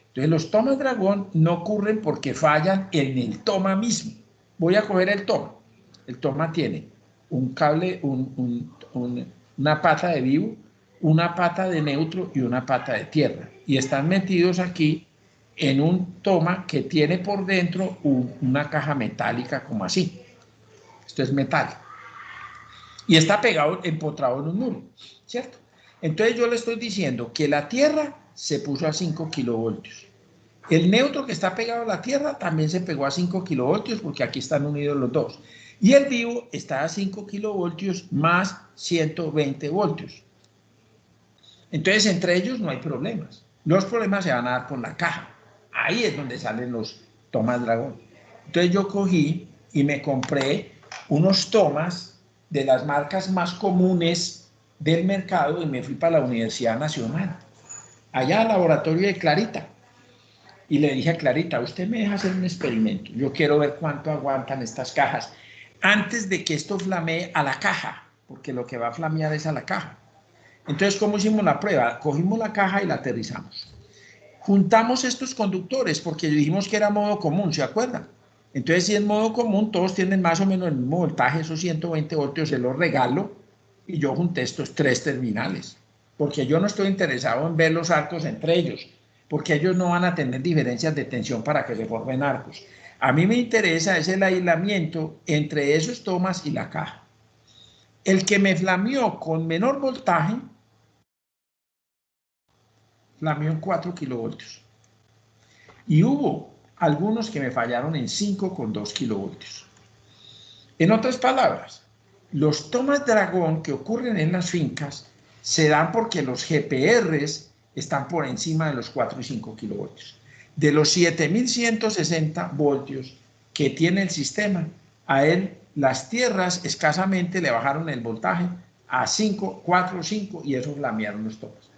Entonces, los tomas dragón no ocurren porque fallan en el toma mismo. Voy a coger el toma. El toma tiene un cable, una pata de vivo, una pata de neutro y una pata de tierra. Y están metidos aquí en un toma que tiene por dentro una caja metálica como así. Esto es metal. Y está pegado, empotrado en un muro, ¿cierto? Entonces yo le estoy diciendo que la tierra se puso a 5 kilovoltios. El neutro que está pegado a la tierra también se pegó a 5 kilovoltios porque aquí están unidos los dos. Y el vivo está a 5 kilovoltios más 120 voltios. Entonces entre ellos no hay problemas. Los problemas se van a dar por la caja. Ahí es donde salen los tomas dragón. Entonces yo cogí y me compré unos tomas de las marcas más comunes del mercado y me fui para la Universidad Nacional, allá al laboratorio de Clarita. Y le dije a Clarita, usted me deja hacer un experimento. Yo quiero ver cuánto aguantan estas cajas antes de que esto flamee a la caja, porque lo que va a flamear es a la caja. Entonces, ¿cómo hicimos la prueba? Cogimos la caja y la aterrizamos. Juntamos estos conductores porque dijimos que era modo común, ¿se acuerdan? Entonces, si es modo común, todos tienen más o menos el mismo voltaje, esos 120 voltios se los regalo y yo junté estos 3 terminales, porque yo no estoy interesado en ver los arcos entre ellos, porque ellos no van a tener diferencias de tensión para que se formen arcos. A mí me interesa es el aislamiento entre esos tomas y la caja. El que me flameó con menor voltaje, flameó en 4 kilovoltios. Y hubo algunos que me fallaron en 5,2 kilovoltios. En otras palabras, los tomas dragón que ocurren en las fincas se dan porque los GPRs están por encima de los 4 y 5 kilovoltios. De los 7.160 voltios que tiene el sistema, a él las tierras escasamente le bajaron el voltaje a 5, 4, 5 y eso flamearon los tomas.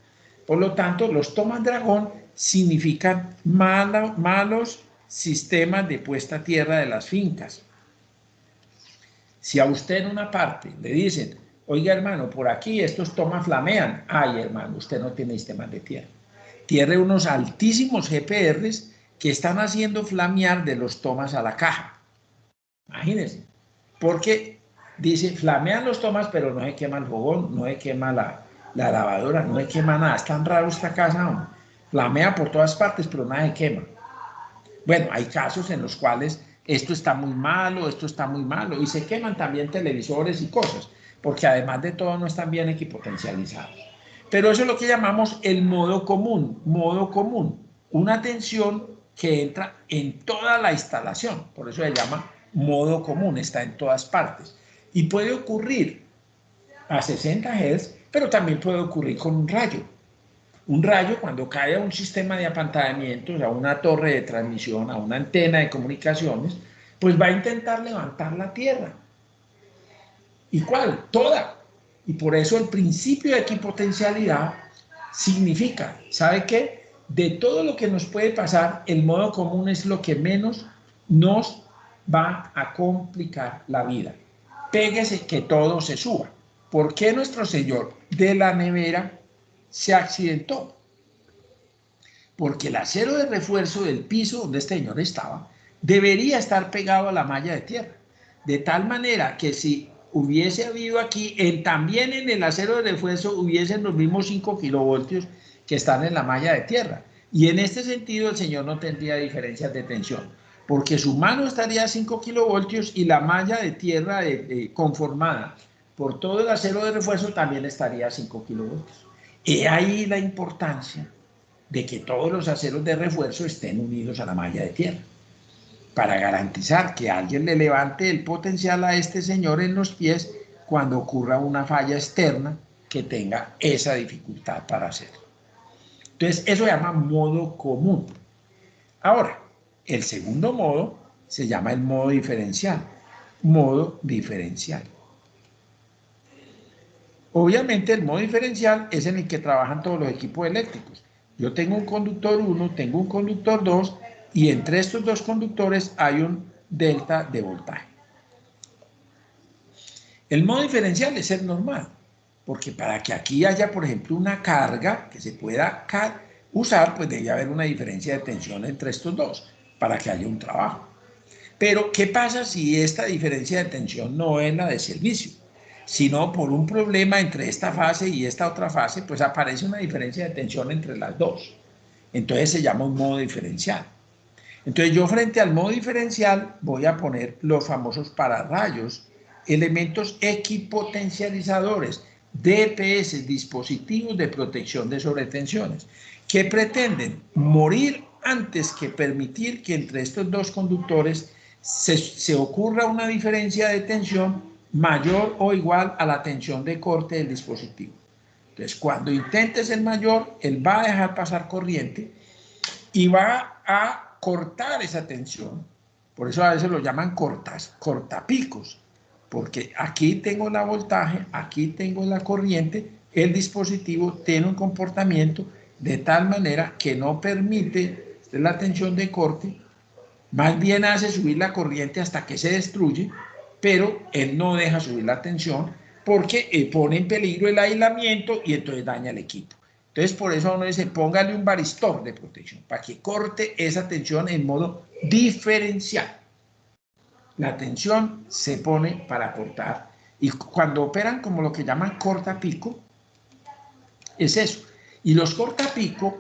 Por lo tanto, los tomas dragón significan malos sistemas de puesta a tierra de las fincas. Si a usted en una parte le dicen, oiga hermano, por aquí estos tomas flamean, ay hermano, usted no tiene sistemas de tierra. Tiene unos altísimos GPRs que están haciendo flamear de los tomas a la caja. Imagínense, porque dice, flamean los tomas, pero no se quema el fogón, no se quema la lavadora, no se quema nada. Es tan raro esta casa, hombre. Flamea por todas partes, pero nada se quema. Bueno, hay casos en los cuales esto está muy malo, y se queman también televisores y cosas, porque además de todo no están bien equipotencializados. Pero eso es lo que llamamos el modo común, una tensión que entra en toda la instalación, por eso se llama modo común, está en todas partes. Y puede ocurrir a 60 Hz, pero también puede ocurrir con un rayo. Un rayo, cuando cae a un sistema de apantallamiento, a una torre de transmisión, a una antena de comunicaciones, pues va a intentar levantar la tierra. ¿Y cuál? Toda. Y por eso el principio de equipotencialidad significa, ¿sabe qué? De todo lo que nos puede pasar, el modo común es lo que menos nos va a complicar la vida. Péguese que todo se suba. ¿Por qué nuestro Señor de la nevera se accidentó? Porque el acero de refuerzo del piso donde este señor estaba debería estar pegado a la malla de tierra, de tal manera que si hubiese habido aquí, también en el acero de refuerzo hubiesen los mismos 5 kilovoltios que están en la malla de tierra. Y en este sentido el señor no tendría diferencias de tensión, porque su mano estaría a 5 kilovoltios y la malla de tierra conformada por todo el acero de refuerzo también estaría a 5 kilovoltios. He ahí la importancia de que todos los aceros de refuerzo estén unidos a la malla de tierra, para garantizar que alguien le levante el potencial a este señor en los pies cuando ocurra una falla externa que tenga esa dificultad para hacerlo. Entonces, eso se llama modo común. Ahora, el segundo modo se llama el modo diferencial. Modo diferencial. Obviamente, el modo diferencial es en el que trabajan todos los equipos eléctricos. Yo tengo un conductor 1, tengo un conductor 2, y entre estos dos conductores hay un delta de voltaje. El modo diferencial es el normal, porque para que aquí haya, por ejemplo, una carga que se pueda usar, pues debe haber una diferencia de tensión entre estos dos, para que haya un trabajo. Pero, ¿qué pasa si esta diferencia de tensión no es la de servicio? sino por un problema entre esta fase y esta otra fase, pues aparece una diferencia de tensión entre las dos. Entonces se llama un modo diferencial. Entonces yo frente al modo diferencial voy a poner los famosos pararrayos, elementos equipotencializadores, DPS, dispositivos de protección de sobretensiones, que pretenden morir antes que permitir que entre estos dos conductores se ocurra una diferencia de tensión mayor o igual a la tensión de corte del dispositivo. Entonces, cuando intente ser mayor, él va a dejar pasar corriente y va a cortar esa tensión. Por eso a veces lo llaman cortapicos, porque aquí tengo la voltaje, aquí tengo la corriente, el dispositivo tiene un comportamiento de tal manera que no permite la tensión de corte, más bien hace subir la corriente hasta que se destruye, pero él no deja subir la tensión porque pone en peligro el aislamiento y entonces daña el equipo. Entonces, por eso uno dice, póngale un varistor de protección para que corte esa tensión en modo diferencial. La tensión se pone para cortar. Y cuando operan como lo que llaman cortapico, es eso. Y los cortapico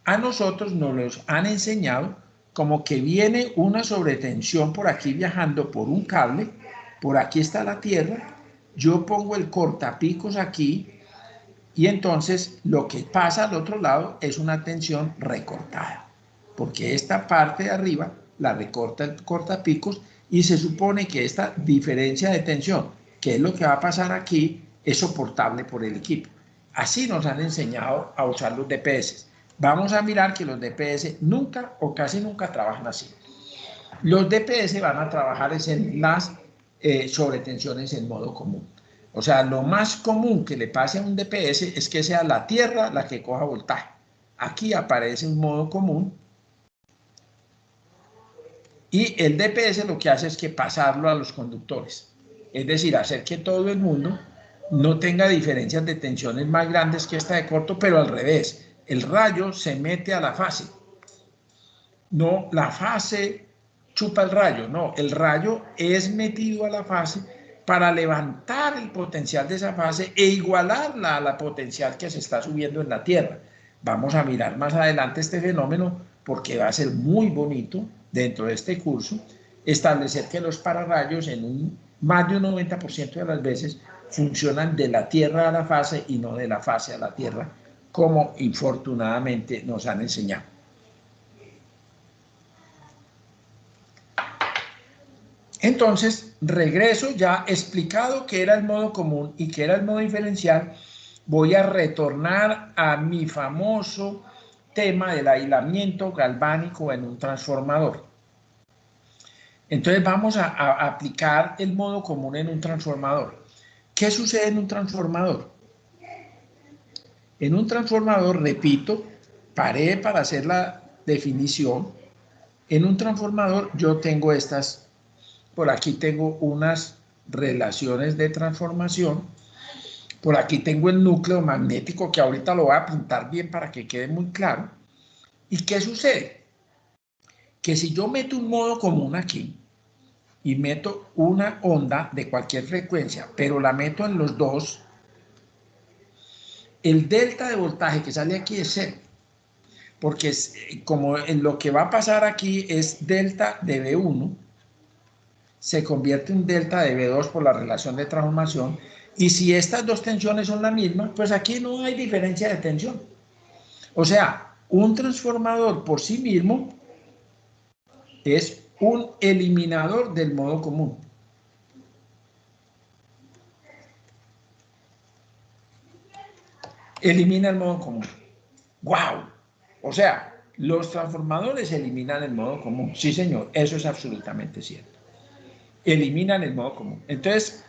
a nosotros nos los han enseñado como que viene una sobretensión por aquí viajando por un cable, por aquí está la Tierra, yo pongo el cortapicos aquí y entonces lo que pasa al otro lado es una tensión recortada, porque esta parte de arriba la recorta el cortapicos y se supone que esta diferencia de tensión, que es lo que va a pasar aquí, es soportable por el equipo. Así nos han enseñado a usar los DPS. Vamos a mirar que los DPS nunca o casi nunca trabajan así. Los DPS van a trabajar en las sobretensiones en modo común. O sea, lo más común que le pase a un DPS es que sea la Tierra la que coja voltaje. Aquí aparece un modo común y el DPS lo que hace es que pasarlo a los conductores. Es decir, hacer que todo el mundo no tenga diferencias de tensiones más grandes que esta de corto, pero al revés. El rayo se mete a la fase. No, la fase chupa el rayo, no, el rayo es metido a la fase para levantar el potencial de esa fase e igualarla a la potencial que se está subiendo en la Tierra. Vamos a mirar más adelante este fenómeno porque va a ser muy bonito dentro de este curso establecer que los pararrayos en más de un 90% de las veces funcionan de la Tierra a la fase y no de la fase a la Tierra, como infortunadamente nos han enseñado. Entonces, regreso ya explicado que era el modo común y que era el modo diferencial, voy a retornar a mi famoso tema del aislamiento galvánico en un transformador. Entonces vamos a aplicar el modo común en un transformador. ¿Qué sucede en un transformador? En un transformador, repito, paré para hacer la definición. En un transformador yo tengo estas. Por aquí tengo unas relaciones de transformación. Por aquí tengo el núcleo magnético que ahorita lo voy a pintar bien para que quede muy claro. ¿Y qué sucede? Que si yo meto un modo común aquí y meto una onda de cualquier frecuencia, pero la meto en los dos, el delta de voltaje que sale aquí es cero. Porque como en lo que va a pasar aquí es delta de V1, se convierte en delta de V2 por la relación de transformación, y si estas dos tensiones son la misma, pues aquí no hay diferencia de tensión. O sea, un transformador por sí mismo es un eliminador del modo común. Elimina el modo común. ¡Wow! O sea, los transformadores eliminan el modo común. Sí, señor, eso es absolutamente cierto. Eliminan el modo común. Entonces,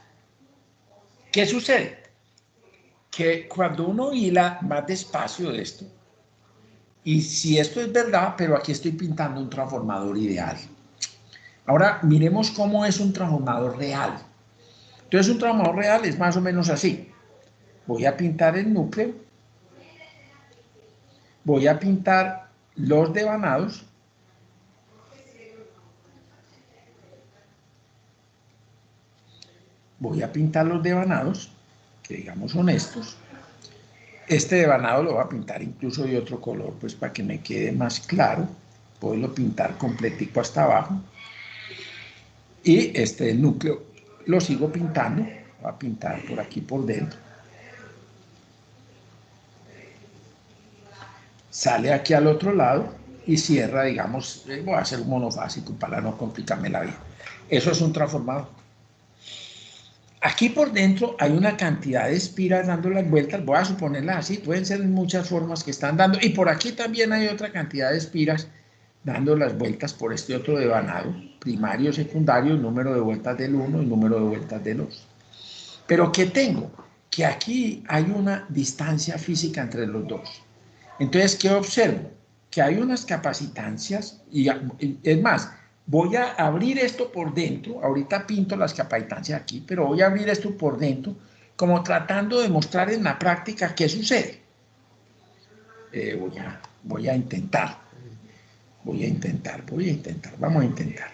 ¿qué sucede? Que cuando uno hila más despacio de esto, y si esto es verdad, pero aquí estoy pintando un transformador ideal. Ahora miremos cómo es un transformador real. Entonces un transformador real es más o menos así. Voy a pintar el núcleo, voy a pintar los devanados, voy a pintar los devanados, que digamos son estos. Este devanado lo voy a pintar incluso de otro color, pues para que me quede más claro. Puedo pintar completico hasta abajo. Y este núcleo lo sigo pintando. Voy a pintar por aquí por dentro. Sale aquí al otro lado y cierra, digamos, voy a hacer un monofásico para no complicarme la vida. Eso es un transformador. Aquí por dentro hay una cantidad de espiras dando las vueltas, voy a suponerlas así, pueden ser en muchas formas que están dando, y por aquí también hay otra cantidad de espiras dando las vueltas por este otro devanado, primario, secundario, número de vueltas del 1 y número de vueltas del 2. Pero ¿qué tengo? Que aquí hay una distancia física entre los dos. Entonces, ¿qué observo? Que hay unas capacitancias, y es más, voy a abrir esto por dentro, ahorita pinto las capacitancias aquí, pero voy a abrir esto por dentro, como tratando de mostrar en la práctica qué sucede. Voy a intentar, vamos a intentar.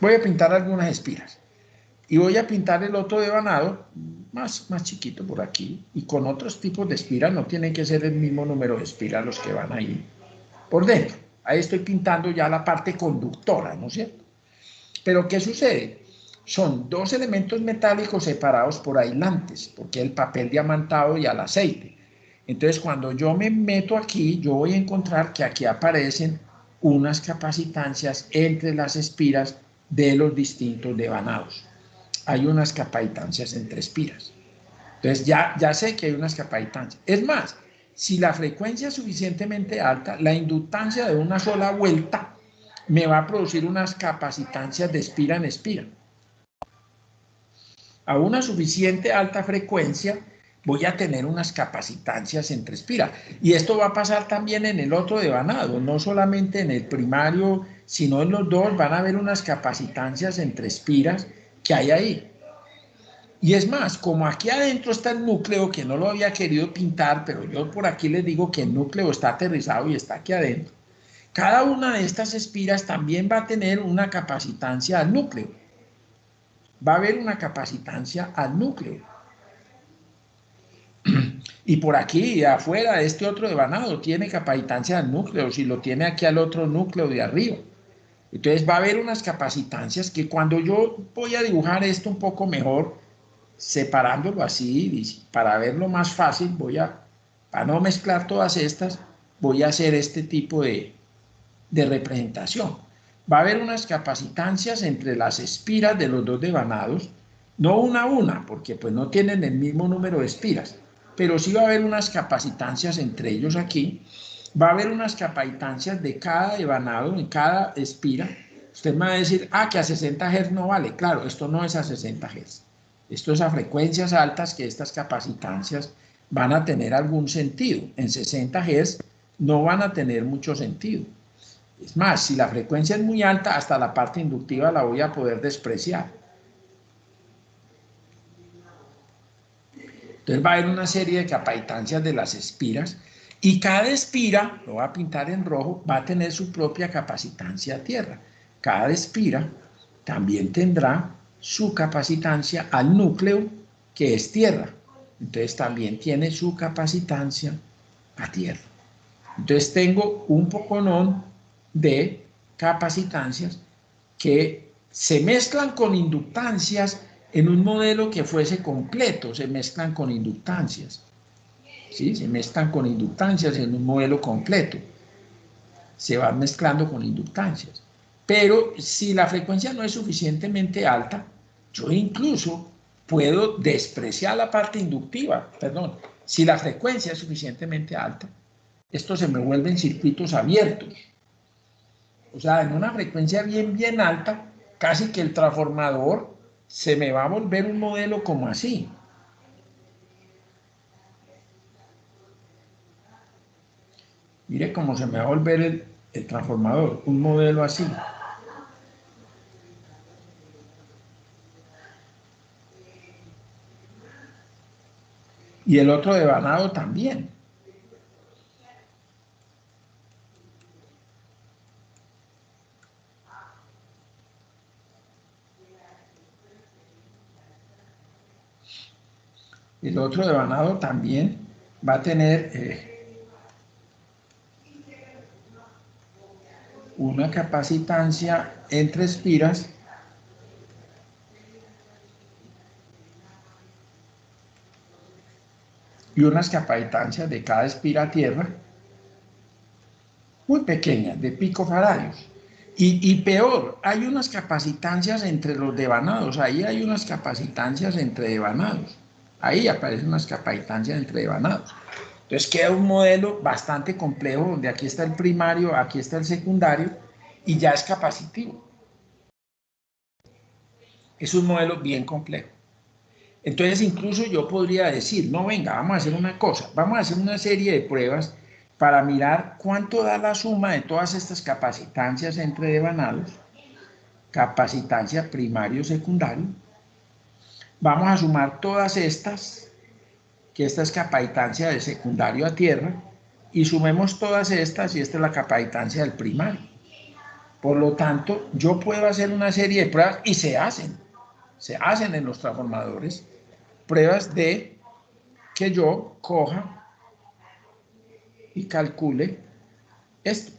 Voy a pintar algunas espiras. Y voy a pintar el otro devanado más chiquito por aquí, y con otros tipos de espiras, no tienen que ser el mismo número de espiras los que van ahí por dentro. Ahí estoy pintando ya la parte conductora, ¿no es cierto? Pero ¿qué sucede? Son dos elementos metálicos separados por aislantes, porque el papel diamantado y el aceite. Entonces, cuando yo me meto aquí, yo voy a encontrar que aquí aparecen unas capacitancias entre las espiras de los distintos devanados. Hay unas capacitancias entre espiras. Entonces ya sé que hay unas capacitancias. Es más, si la frecuencia es suficientemente alta, la inductancia de una sola vuelta me va a producir unas capacitancias de espira en espira. A una suficiente alta frecuencia voy a tener unas capacitancias entre espiras. Y esto va a pasar también en el otro devanado, no solamente en el primario, sino en los dos van a haber unas capacitancias entre espiras que hay ahí. Y es más, como aquí adentro está el núcleo, que no lo había querido pintar, pero yo por aquí les digo que el núcleo está aterrizado y está aquí adentro. Cada una de estas espiras también va a tener una capacitancia al núcleo. Va a haber una capacitancia al núcleo. Y por aquí, afuera, este otro devanado tiene capacitancia al núcleo, si lo tiene aquí al otro núcleo de arriba. Entonces va a haber unas capacitancias que cuando yo voy a dibujar esto un poco mejor, separándolo así, para verlo más fácil, para no mezclar todas estas, voy a hacer este tipo de representación. Va a haber unas capacitancias entre las espiras de los dos devanados, no una a una, porque pues no tienen el mismo número de espiras, pero sí va a haber unas capacitancias entre ellos aquí, va a haber unas capacitancias de cada devanado, en cada espira. Usted me va a decir, que a 60 Hz no vale. Claro, esto no es a 60 Hz. Esto es a frecuencias altas que estas capacitancias van a tener algún sentido. En 60 Hz no van a tener mucho sentido. Es más, si la frecuencia es muy alta, hasta la parte inductiva la voy a poder despreciar. Entonces va a haber una serie de capacitancias de las espiras y cada espira, lo voy a pintar en rojo, va a tener su propia capacitancia a tierra. Cada espira también tendrá su capacitancia al núcleo, que es tierra. Entonces también tiene su capacitancia a tierra. Entonces tengo un poconón de capacitancias que se mezclan con inductancias en un modelo que fuese completo, se mezclan con inductancias. ¿Sí? Se mezclan con inductancias en un modelo completo. Se van mezclando con inductancias. Pero si la frecuencia no es suficientemente alta, yo incluso puedo despreciar la parte inductiva. Perdón, si la frecuencia es suficientemente alta, estos se me vuelven circuitos abiertos. O sea, en una frecuencia bien alta, casi que el transformador se me va a volver un modelo como así. Mire cómo se me va a volver el transformador, un modelo así. Y el otro devanado también. El otro devanado también va a tener una capacitancia entre espiras y unas capacitancias de cada espira a tierra muy pequeñas, de picofaradios. Y peor, hay unas capacitancias entre los devanados, ahí hay unas capacitancias entre devanados, ahí aparecen unas capacitancias entre devanados. Entonces queda un modelo bastante complejo, donde aquí está el primario, aquí está el secundario, y ya es capacitivo. Es un modelo bien complejo. Entonces incluso yo podría decir, no, venga, vamos a hacer una cosa, vamos a hacer una serie de pruebas para mirar cuánto da la suma de todas estas capacitancias entre devanados, capacitancia primario, secundario. Vamos a sumar todas estas, que esta es capacitancia de secundario a tierra, y sumemos todas estas, y esta es la capacitancia del primario. Por lo tanto, yo puedo hacer una serie de pruebas, y se hacen en los transformadores, pruebas de que yo coja y calcule esto.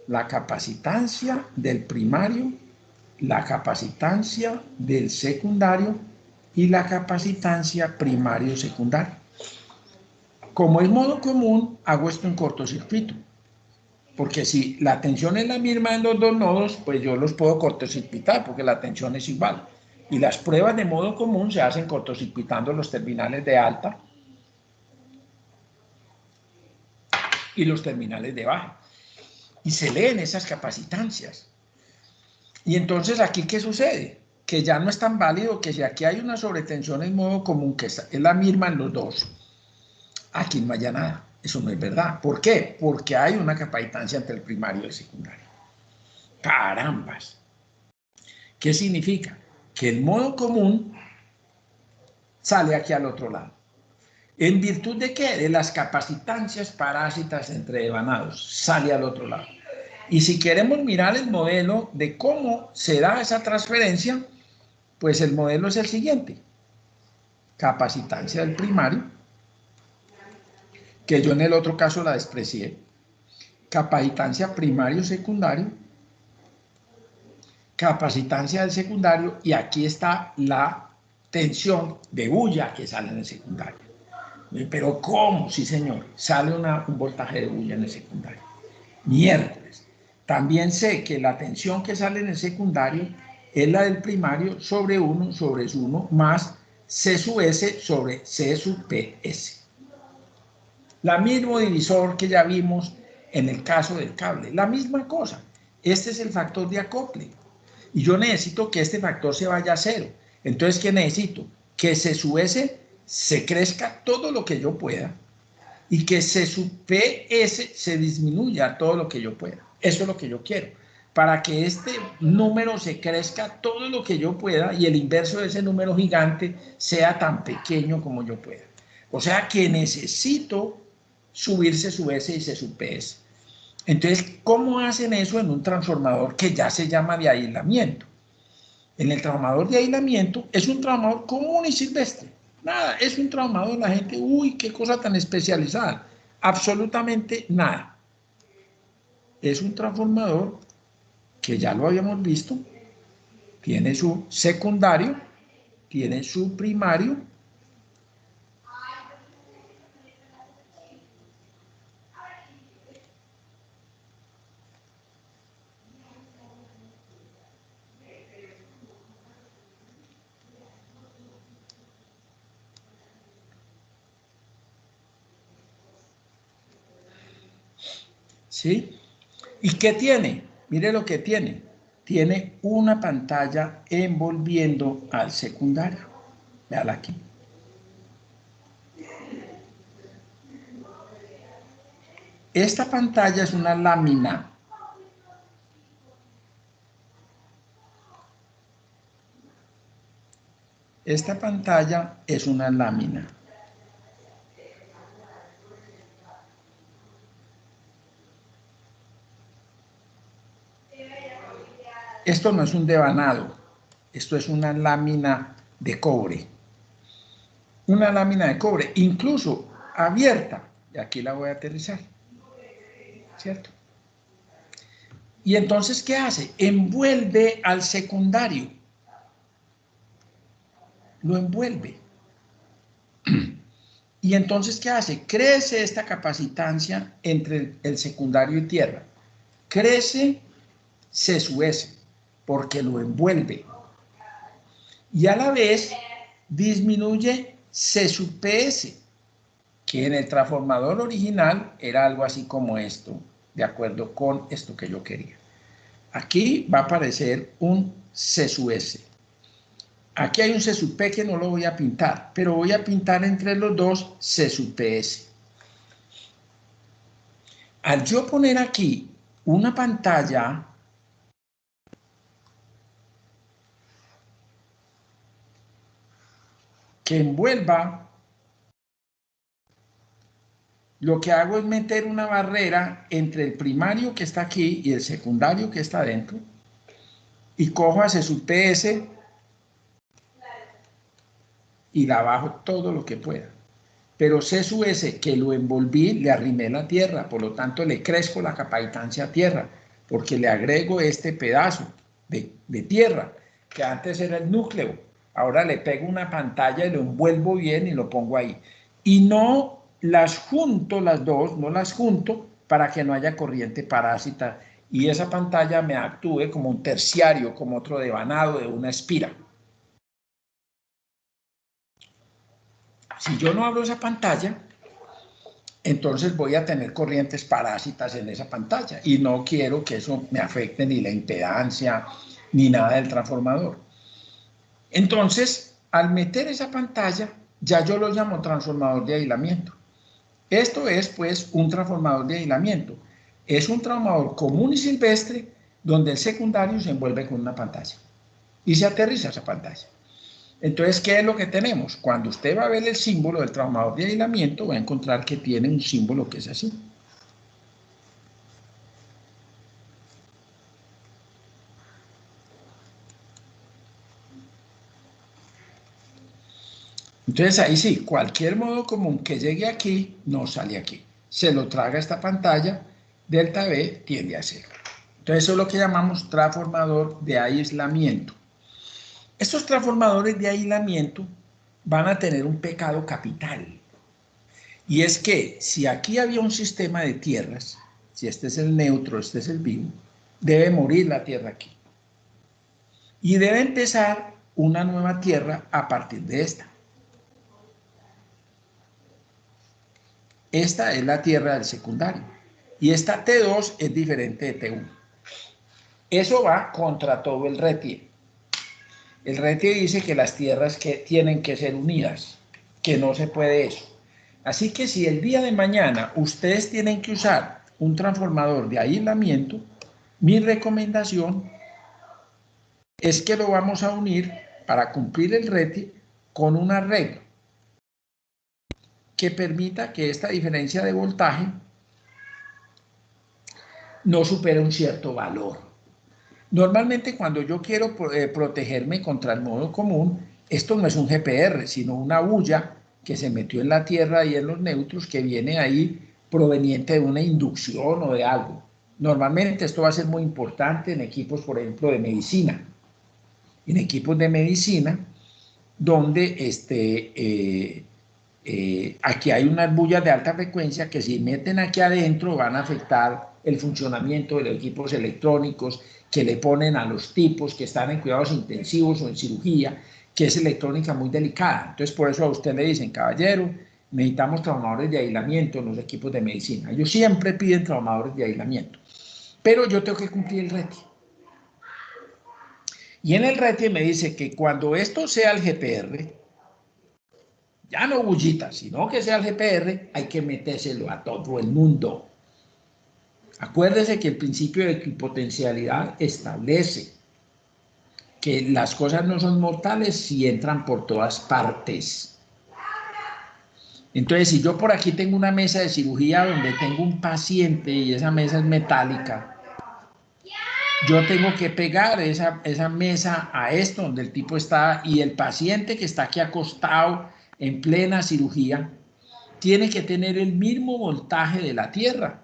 La capacitancia del primario, la capacitancia del secundario y la capacitancia primario-secundario. Como es modo común, hago esto en cortocircuito. Porque si la tensión es la misma en los dos nodos, pues yo los puedo cortocircuitar porque la tensión es igual. Y las pruebas de modo común se hacen cortocircuitando los terminales de alta y los terminales de baja. Y se leen esas capacitancias. Y entonces aquí, ¿qué sucede? Que ya no es tan válido que si aquí hay una sobretensión en modo común, que es la misma en los dos, aquí no haya nada. Eso no es verdad. ¿Por qué? Porque hay una capacitancia entre el primario y el secundario. Carambas. ¿Qué significa? Que el modo común sale aquí al otro lado. ¿En virtud de qué? De las capacitancias parásitas entre devanados. Sale al otro lado. Y si queremos mirar el modelo de cómo se da esa transferencia, pues el modelo es el siguiente. Capacitancia del primario, que yo en el otro caso la desprecié. Capacitancia primario-secundario, capacitancia del secundario, y aquí está la tensión de bulla que sale en el secundario. ¿Pero cómo? Sí, señor, sale un voltaje de bulla en el secundario. Miércoles. También sé que la tensión que sale en el secundario es la del primario sobre 1 sobre 1 más C sub S sobre C sub PS. La mismo divisor que ya vimos en el caso del cable. La misma cosa. Este es el factor de acople. Y yo necesito que este factor se vaya a 0. Entonces, ¿qué necesito? Que C sub S se crezca todo lo que yo pueda y que C sub PS se disminuya todo lo que yo pueda. Eso es lo que yo quiero. Para que este número se crezca todo lo que yo pueda y el inverso de ese número gigante sea tan pequeño como yo pueda. O sea que necesito subir C sub S y C sub PS. Entonces, ¿cómo hacen eso en un transformador que ya se llama de aislamiento? En el transformador de aislamiento es un transformador común y silvestre. Nada, es un transformador, la gente, uy, qué cosa tan especializada. Absolutamente nada. Es un transformador que ya lo habíamos visto, tiene su secundario, tiene su primario, ¿sí? ¿Y qué tiene? Mire lo que tiene. Tiene una pantalla envolviendo al secundario. Véala aquí. Esta pantalla es una lámina. Esta pantalla es una lámina. Esto no es un devanado, esto es una lámina de cobre. Una lámina de cobre, incluso abierta. Y aquí la voy a aterrizar, ¿cierto? Y entonces, ¿qué hace? Envuelve al secundario. Lo envuelve. Y entonces, ¿qué hace? Crece esta capacitancia entre el secundario y tierra. Crece C sub S, porque lo envuelve. Y a la vez disminuye C sub PS, que en el transformador original era algo así como esto, de acuerdo con esto que yo quería. Aquí va a aparecer un C sub S. Aquí hay un C sub P que no lo voy a pintar, pero voy a pintar entre los dos C sub PS. Al yo poner aquí una pantalla que envuelva, lo que hago es meter una barrera entre el primario que está aquí y el secundario que está adentro, y cojo a C sub PS y la bajo todo lo que pueda. Pero C sub S, que lo envolví, le arrimé la tierra, por lo tanto le crezco la capacitancia a tierra, porque le agrego este pedazo de tierra, que antes era el núcleo. Ahora le pego una pantalla y lo envuelvo bien y lo pongo ahí. Y no las junto, las dos, no las junto para que no haya corriente parásita y esa pantalla me actúe como un terciario, como otro devanado de una espira. Si yo no abro esa pantalla, entonces voy a tener corrientes parásitas en esa pantalla y no quiero que eso me afecte ni la impedancia ni nada del transformador. Entonces, al meter esa pantalla, ya yo lo llamo transformador de aislamiento. Esto es, pues, un transformador de aislamiento. Es un transformador común y silvestre donde el secundario se envuelve con una pantalla y se aterriza esa pantalla. Entonces, ¿qué es lo que tenemos? Cuando usted va a ver el símbolo del transformador de aislamiento, va a encontrar que tiene un símbolo que es así. Entonces, ahí sí, cualquier modo común que llegue aquí, no sale aquí. Se lo traga esta pantalla, delta V tiende a cero. Entonces, eso es lo que llamamos transformador de aislamiento. Estos transformadores de aislamiento van a tener un pecado capital. Y es que si aquí había un sistema de tierras, si este es el neutro, este es el vivo, debe morir la tierra aquí. Y debe empezar una nueva tierra a partir de esta. Esta es la tierra del secundario. Y esta T2 es diferente de T1. Eso va contra todo el RETIE. El RETIE dice que las tierras tienen que ser unidas, que no se puede eso. Así que si el día de mañana ustedes tienen que usar un transformador de aislamiento, mi recomendación es que lo vamos a unir para cumplir el RETIE con un arreglo que permita que esta diferencia de voltaje no supere un cierto valor. Normalmente cuando yo quiero protegerme contra el modo común, esto no es un GPR, sino una bulla que se metió en la tierra y en los neutros que viene ahí proveniente de una inducción o de algo. Normalmente esto va a ser muy importante en equipos, por ejemplo, de medicina. En equipos de medicina, donde aquí hay unas bullas de alta frecuencia que si meten aquí adentro van a afectar el funcionamiento de los equipos electrónicos que le ponen a los tipos que están en cuidados intensivos o en cirugía, que es electrónica muy delicada. Entonces, por eso a usted le dicen, caballero, necesitamos transformadores de aislamiento en los equipos de medicina. Ellos siempre piden transformadores de aislamiento, pero yo tengo que cumplir el RETIE. Y en el RETIE me dice que cuando esto sea el GPR, ya no bullita, sino que sea el GPR, hay que metérselo a todo el mundo. Acuérdese que el principio de equipotencialidad establece que las cosas no son mortales si entran por todas partes. Entonces, si yo por aquí tengo una mesa de cirugía donde tengo un paciente y esa mesa es metálica, Yo tengo que pegar esa mesa a esto donde el tipo está y el paciente que está aquí acostado en plena cirugía tiene que tener el mismo voltaje de la tierra.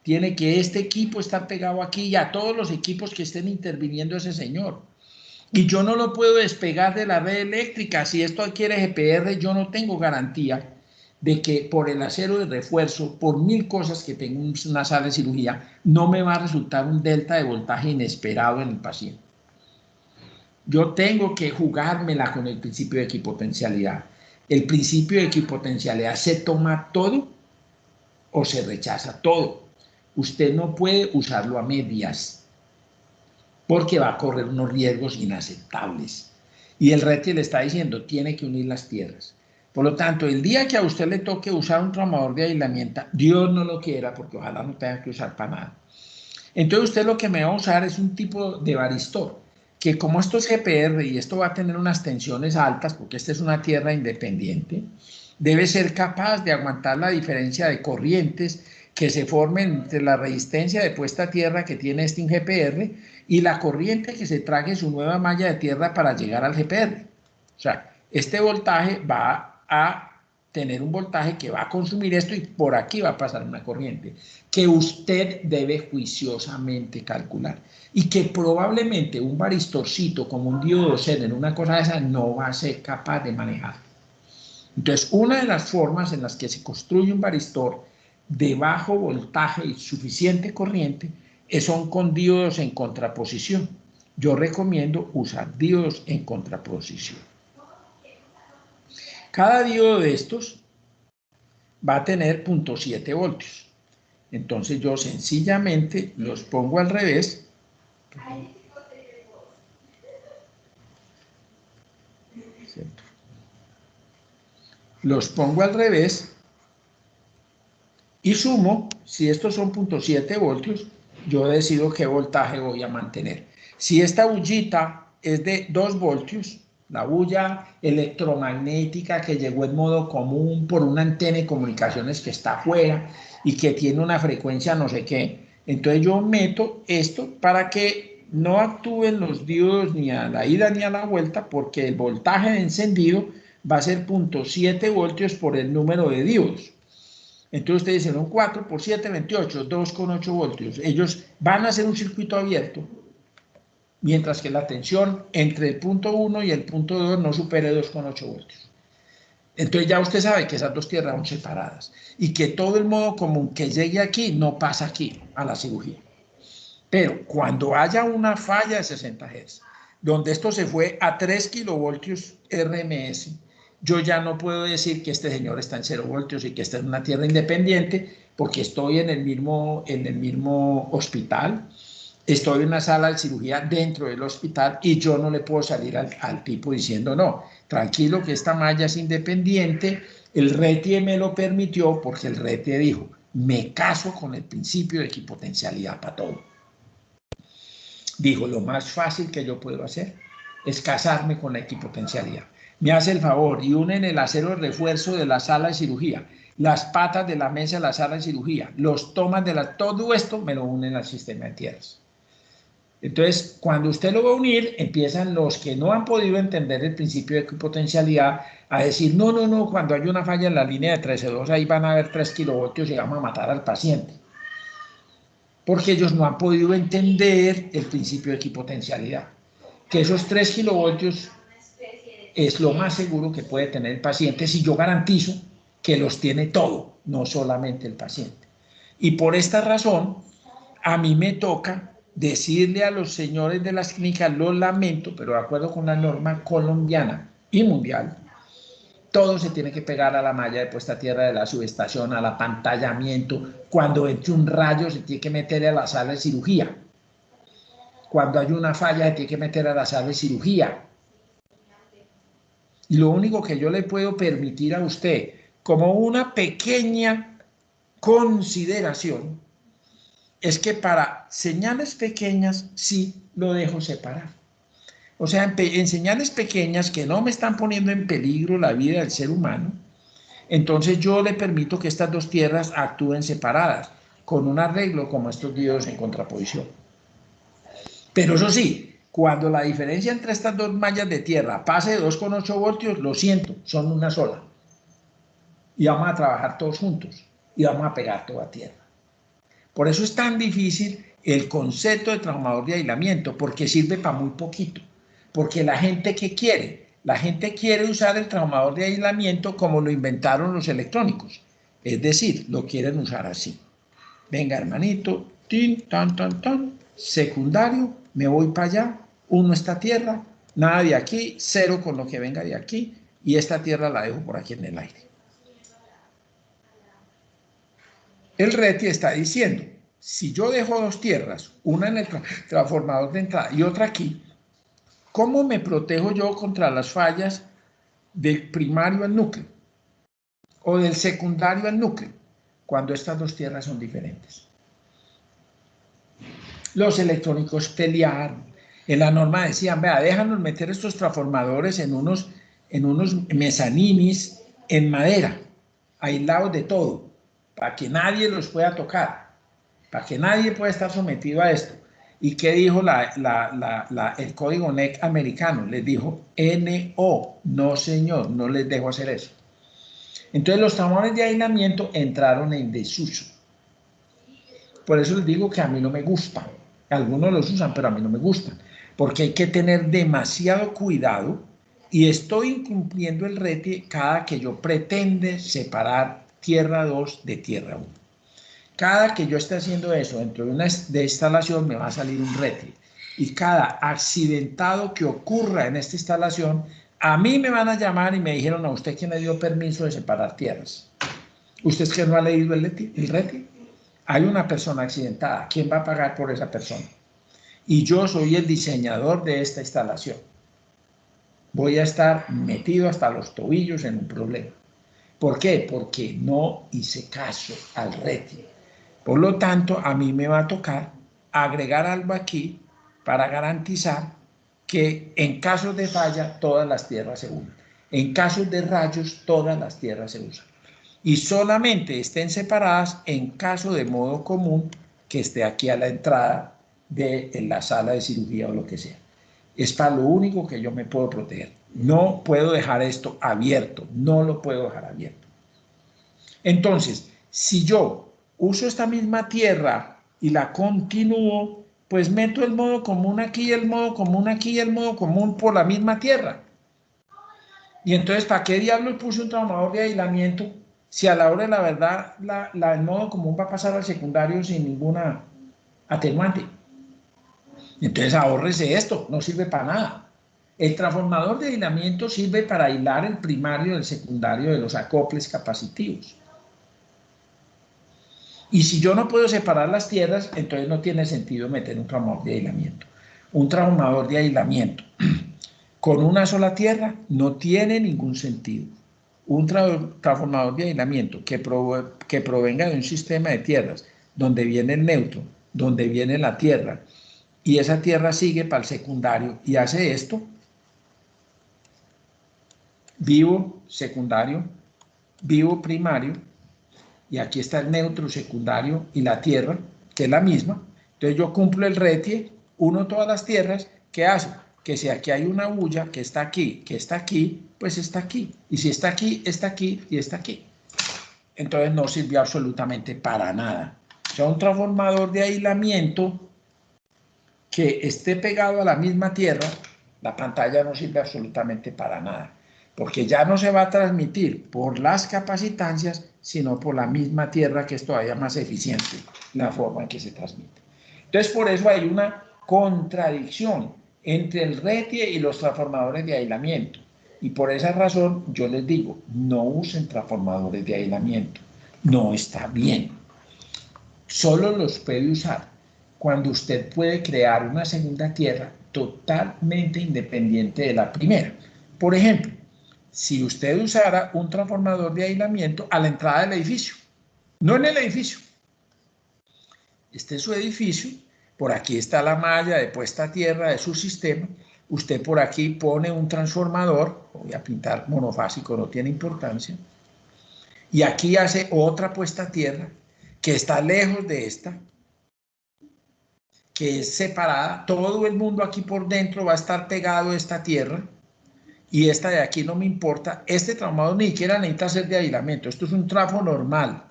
Tiene que este equipo estar pegado aquí y a todos los equipos que estén interviniendo ese señor. Y yo no lo puedo despegar de la red eléctrica. Si esto adquiere GPR, yo no tengo garantía de que por el acero de refuerzo, por 1000 cosas que tengo en una sala de cirugía, no me va a resultar un delta de voltaje inesperado en el paciente. Yo tengo que jugármela con el principio de equipotencialidad. El principio de equipotencialidad se toma todo o se rechaza todo. Usted no puede usarlo a medias porque va a correr unos riesgos inaceptables. Y el RETI le está diciendo, tiene que unir las tierras. Por lo tanto, el día que a usted le toque usar un traumador de aislamiento, Dios no lo quiera, porque ojalá no tenga que usar para nada. Entonces usted lo que me va a usar es un tipo de varistor, que como esto es GPR y esto va a tener unas tensiones altas, porque esta es una tierra independiente, debe ser capaz de aguantar la diferencia de corrientes que se formen entre la resistencia de puesta a tierra que tiene este GPR y la corriente que se trague su nueva malla de tierra para llegar al GPR. O sea, este voltaje va a tener un voltaje que va a consumir esto y por aquí va a pasar una corriente que usted debe juiciosamente calcular y que probablemente un varistorcito como un diodo en una cosa de esa no va a ser capaz de manejar. Entonces, una de las formas en las que se construye un varistor de bajo voltaje y suficiente corriente son con diodos en contraposición. Yo recomiendo usar diodos en contraposición. Cada diodo de estos va a tener 0.7 voltios. Entonces yo sencillamente los pongo al revés. Los pongo al revés y sumo. Si estos son 0.7 voltios, yo decido qué voltaje voy a mantener. Si esta bullita es de 2 voltios, la bulla electromagnética que llegó en modo común por una antena de comunicaciones que está afuera y que tiene una frecuencia no sé qué, entonces yo meto esto para que no actúen los diodos ni a la ida ni a la vuelta, porque el voltaje de encendido va a ser 0.7 voltios por el número de diodos. Entonces ustedes dicen, un 4 por 7, 28, 2,8 voltios. Ellos van a hacer un circuito abierto, mientras que la tensión entre el punto 1 y el punto 2 no supere 2,8 voltios. Entonces ya usted sabe que esas dos tierras son separadas y que todo el modo común que llegue aquí no pasa aquí a la cirugía. Pero cuando haya una falla de 60 Hz, donde esto se fue a 3 kilovoltios RMS, yo ya no puedo decir que este señor está en 0 voltios y que esta es una tierra independiente, porque estoy en el mismo hospital, estoy en una sala de cirugía dentro del hospital y yo no le puedo salir al tipo diciendo, no, tranquilo que esta malla es independiente, el RETIE me lo permitió porque el RETIE dijo, me caso con el principio de equipotencialidad para todo. Dijo, lo más fácil que yo puedo hacer es casarme con la equipotencialidad. Me hace el favor y unen el acero de refuerzo de la sala de cirugía, las patas de la mesa de la sala de cirugía, los tomas de todo esto me lo unen al sistema de tierras. Entonces, cuando usted lo va a unir, empiezan los que no han podido entender el principio de equipotencialidad a decir, no, no, no, cuando hay una falla en la línea de 13.2, ahí van a haber 3 kilovoltios y vamos a matar al paciente. Porque ellos no han podido entender el principio de equipotencialidad. Que esos 3 kilovoltios es lo más seguro que puede tener el paciente si yo garantizo que los tiene todo, no solamente el paciente. Y por esta razón, a mí me toca decirle a los señores de las clínicas, lo lamento, pero de acuerdo con la norma colombiana y mundial, todo se tiene que pegar a la malla de puesta a tierra de la subestación, al apantallamiento. Cuando entre un rayo se tiene que meter a la sala de cirugía. Cuando hay una falla se tiene que meter a la sala de cirugía. Y lo único que yo le puedo permitir a usted, como una pequeña consideración, es que para señales pequeñas sí lo dejo separar. O sea, en señales pequeñas que no me están poniendo en peligro la vida del ser humano, entonces yo le permito que estas dos tierras actúen separadas, con un arreglo como estos diodos en contraposición. Pero eso sí, cuando la diferencia entre estas dos mallas de tierra pase de 2,8 voltios, lo siento, son una sola. Y vamos a trabajar todos juntos y vamos a pegar toda tierra. Por eso es tan difícil el concepto de transformador de aislamiento, porque sirve para muy poquito. Porque la gente, ¿qué quiere? La gente quiere usar el transformador de aislamiento como lo inventaron los electrónicos. Es decir, lo quieren usar así. Venga, hermanito, tin, tan, tan, tan, secundario, me voy para allá, uno esta tierra, nada de aquí, cero con lo que venga de aquí, y esta tierra la dejo por aquí en el aire. El RETI está diciendo, si yo dejo dos tierras, una en el transformador de entrada y otra aquí, ¿cómo me protejo yo contra las fallas del primario al núcleo o del secundario al núcleo cuando estas dos tierras son diferentes? Los electrónicos pelearon. En la norma decían, vea, déjanos meter estos transformadores en unos mezaninis en madera, aislados de todo, para que nadie los pueda tocar, para que nadie pueda estar sometido a esto. ¿Y qué dijo el código NEC americano? Les dijo, NO, no señor, no les dejo hacer eso. Entonces los transformadores de aislamiento entraron en desuso. Por eso les digo que a mí no me gustan. Algunos los usan, pero a mí no me gustan. Porque hay que tener demasiado cuidado y estoy incumpliendo el RETI cada que yo pretende separar tierra 2 de tierra 1. Cada que yo esté haciendo eso dentro de una instalación me va a salir un RETI. Y cada accidentado que ocurra en esta instalación, a mí me van a llamar y me dijeron, ¿a usted quién le dio permiso de separar tierras? ¿Usted es que no ha leído el RETI? Hay una persona accidentada, ¿quién va a pagar por esa persona? Y yo soy el diseñador de esta instalación. Voy a estar metido hasta los tobillos en un problema. ¿Por qué? Porque no hice caso al RETI. Por lo tanto, a mí me va a tocar agregar algo aquí para garantizar que en casos de falla todas las tierras se unen. En casos de rayos todas las tierras se usan. Y solamente estén separadas en caso de modo común que esté aquí a la entrada de la sala de cirugía o lo que sea. Es para lo único que yo me puedo proteger. No puedo dejar esto abierto, no lo puedo dejar abierto. Entonces, si yo uso esta misma tierra y la continúo, pues meto el modo común aquí, el modo común aquí y el modo común por la misma tierra. Y entonces, ¿para qué diablos puse un transformador de aislamiento si a la hora de la verdad el modo común va a pasar al secundario sin ninguna atenuante? Entonces ahórrese esto, no sirve para nada. El transformador de aislamiento sirve para aislar el primario del secundario de los acoples capacitivos. Y si yo no puedo separar las tierras, entonces no tiene sentido meter un transformador de aislamiento. Un transformador de aislamiento con una sola tierra no tiene ningún sentido. Un transformador de aislamiento que provenga de un sistema de tierras donde viene el neutro, donde viene la tierra, y esa tierra sigue para el secundario y hace esto, vivo secundario, vivo primario, y aquí está el neutro secundario y la tierra, que es la misma. Entonces yo cumplo el RETI, uno todas las tierras, ¿qué hace? Que si aquí hay una bulla que está aquí, pues está aquí. Y si está aquí y está aquí. Entonces no sirvió absolutamente para nada. O sea, un transformador de aislamiento que esté pegado a la misma tierra, la pantalla no sirve absolutamente para nada. Porque ya no se va a transmitir por las capacitancias, sino por la misma tierra, que es todavía más eficiente la forma en que se transmite. Entonces, por eso hay una contradicción entre el RETI y los transformadores de aislamiento. Y por esa razón yo les digo, no usen transformadores de aislamiento. No está bien. Solo los puede usar cuando usted puede crear una segunda tierra totalmente independiente de la primera. Por ejemplo, si usted usara un transformador de aislamiento a la entrada del edificio, no en el edificio. Este es su edificio, por aquí está la malla de puesta a tierra de su sistema, usted por aquí pone un transformador, voy a pintar monofásico, no tiene importancia, y aquí hace otra puesta a tierra que está lejos de esta, que es separada, todo el mundo aquí por dentro va a estar pegado a esta tierra, y esta de aquí no me importa. Este transformador ni siquiera necesita ser de aislamiento, esto es un trafo normal,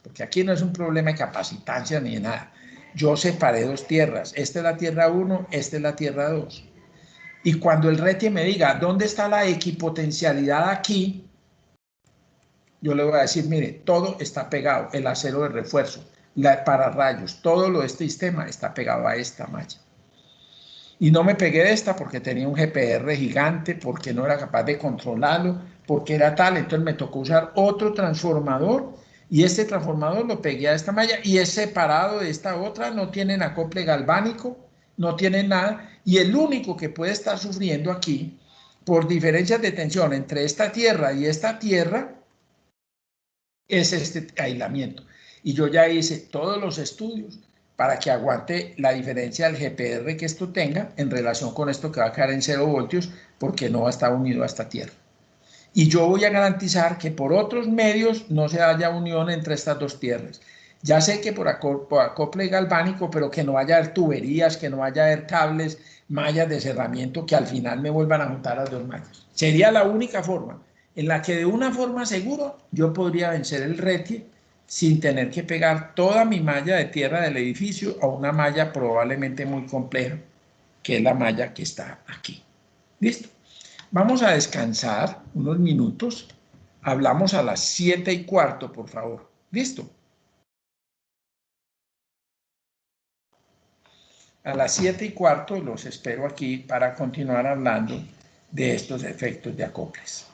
porque aquí no es un problema de capacitancia ni de nada. Yo separé dos tierras, esta es la tierra 1, esta es la tierra 2. Y cuando el RETIE me diga, ¿dónde está la equipotencialidad aquí? Yo le voy a decir, mire, todo está pegado, el acero de refuerzo, la pararrayos, todo lo de este sistema está pegado a esta malla. Y no me pegué de esta porque tenía un GPR gigante, porque no era capaz de controlarlo, porque era tal, entonces me tocó usar otro transformador, y este transformador lo pegué a esta malla, y es separado de esta otra, no tienen acople galvánico, no tienen nada, y el único que puede estar sufriendo aquí, por diferencias de tensión entre esta tierra y esta tierra, es este aislamiento. Y yo ya hice todos los estudios para que aguante la diferencia del GPR que esto tenga en relación con esto que va a quedar en 0 voltios porque no va a estar unido a esta tierra. Y yo voy a garantizar que por otros medios no se haya unión entre estas dos tierras. Ya sé que por acople galvánico, pero que no vaya a haber tuberías, que no vaya a haber cables, mallas de cerramiento que al final me vuelvan a juntar las dos mallas. Sería la única forma en la que de una forma segura yo podría vencer el RETIE sin tener que pegar toda mi malla de tierra del edificio a una malla probablemente muy compleja, que es la malla que está aquí. ¿Listo? Vamos a descansar unos minutos. Hablamos a las 7:15, por favor. ¿Listo? A las 7:15 los espero aquí para continuar hablando de estos efectos de acoples.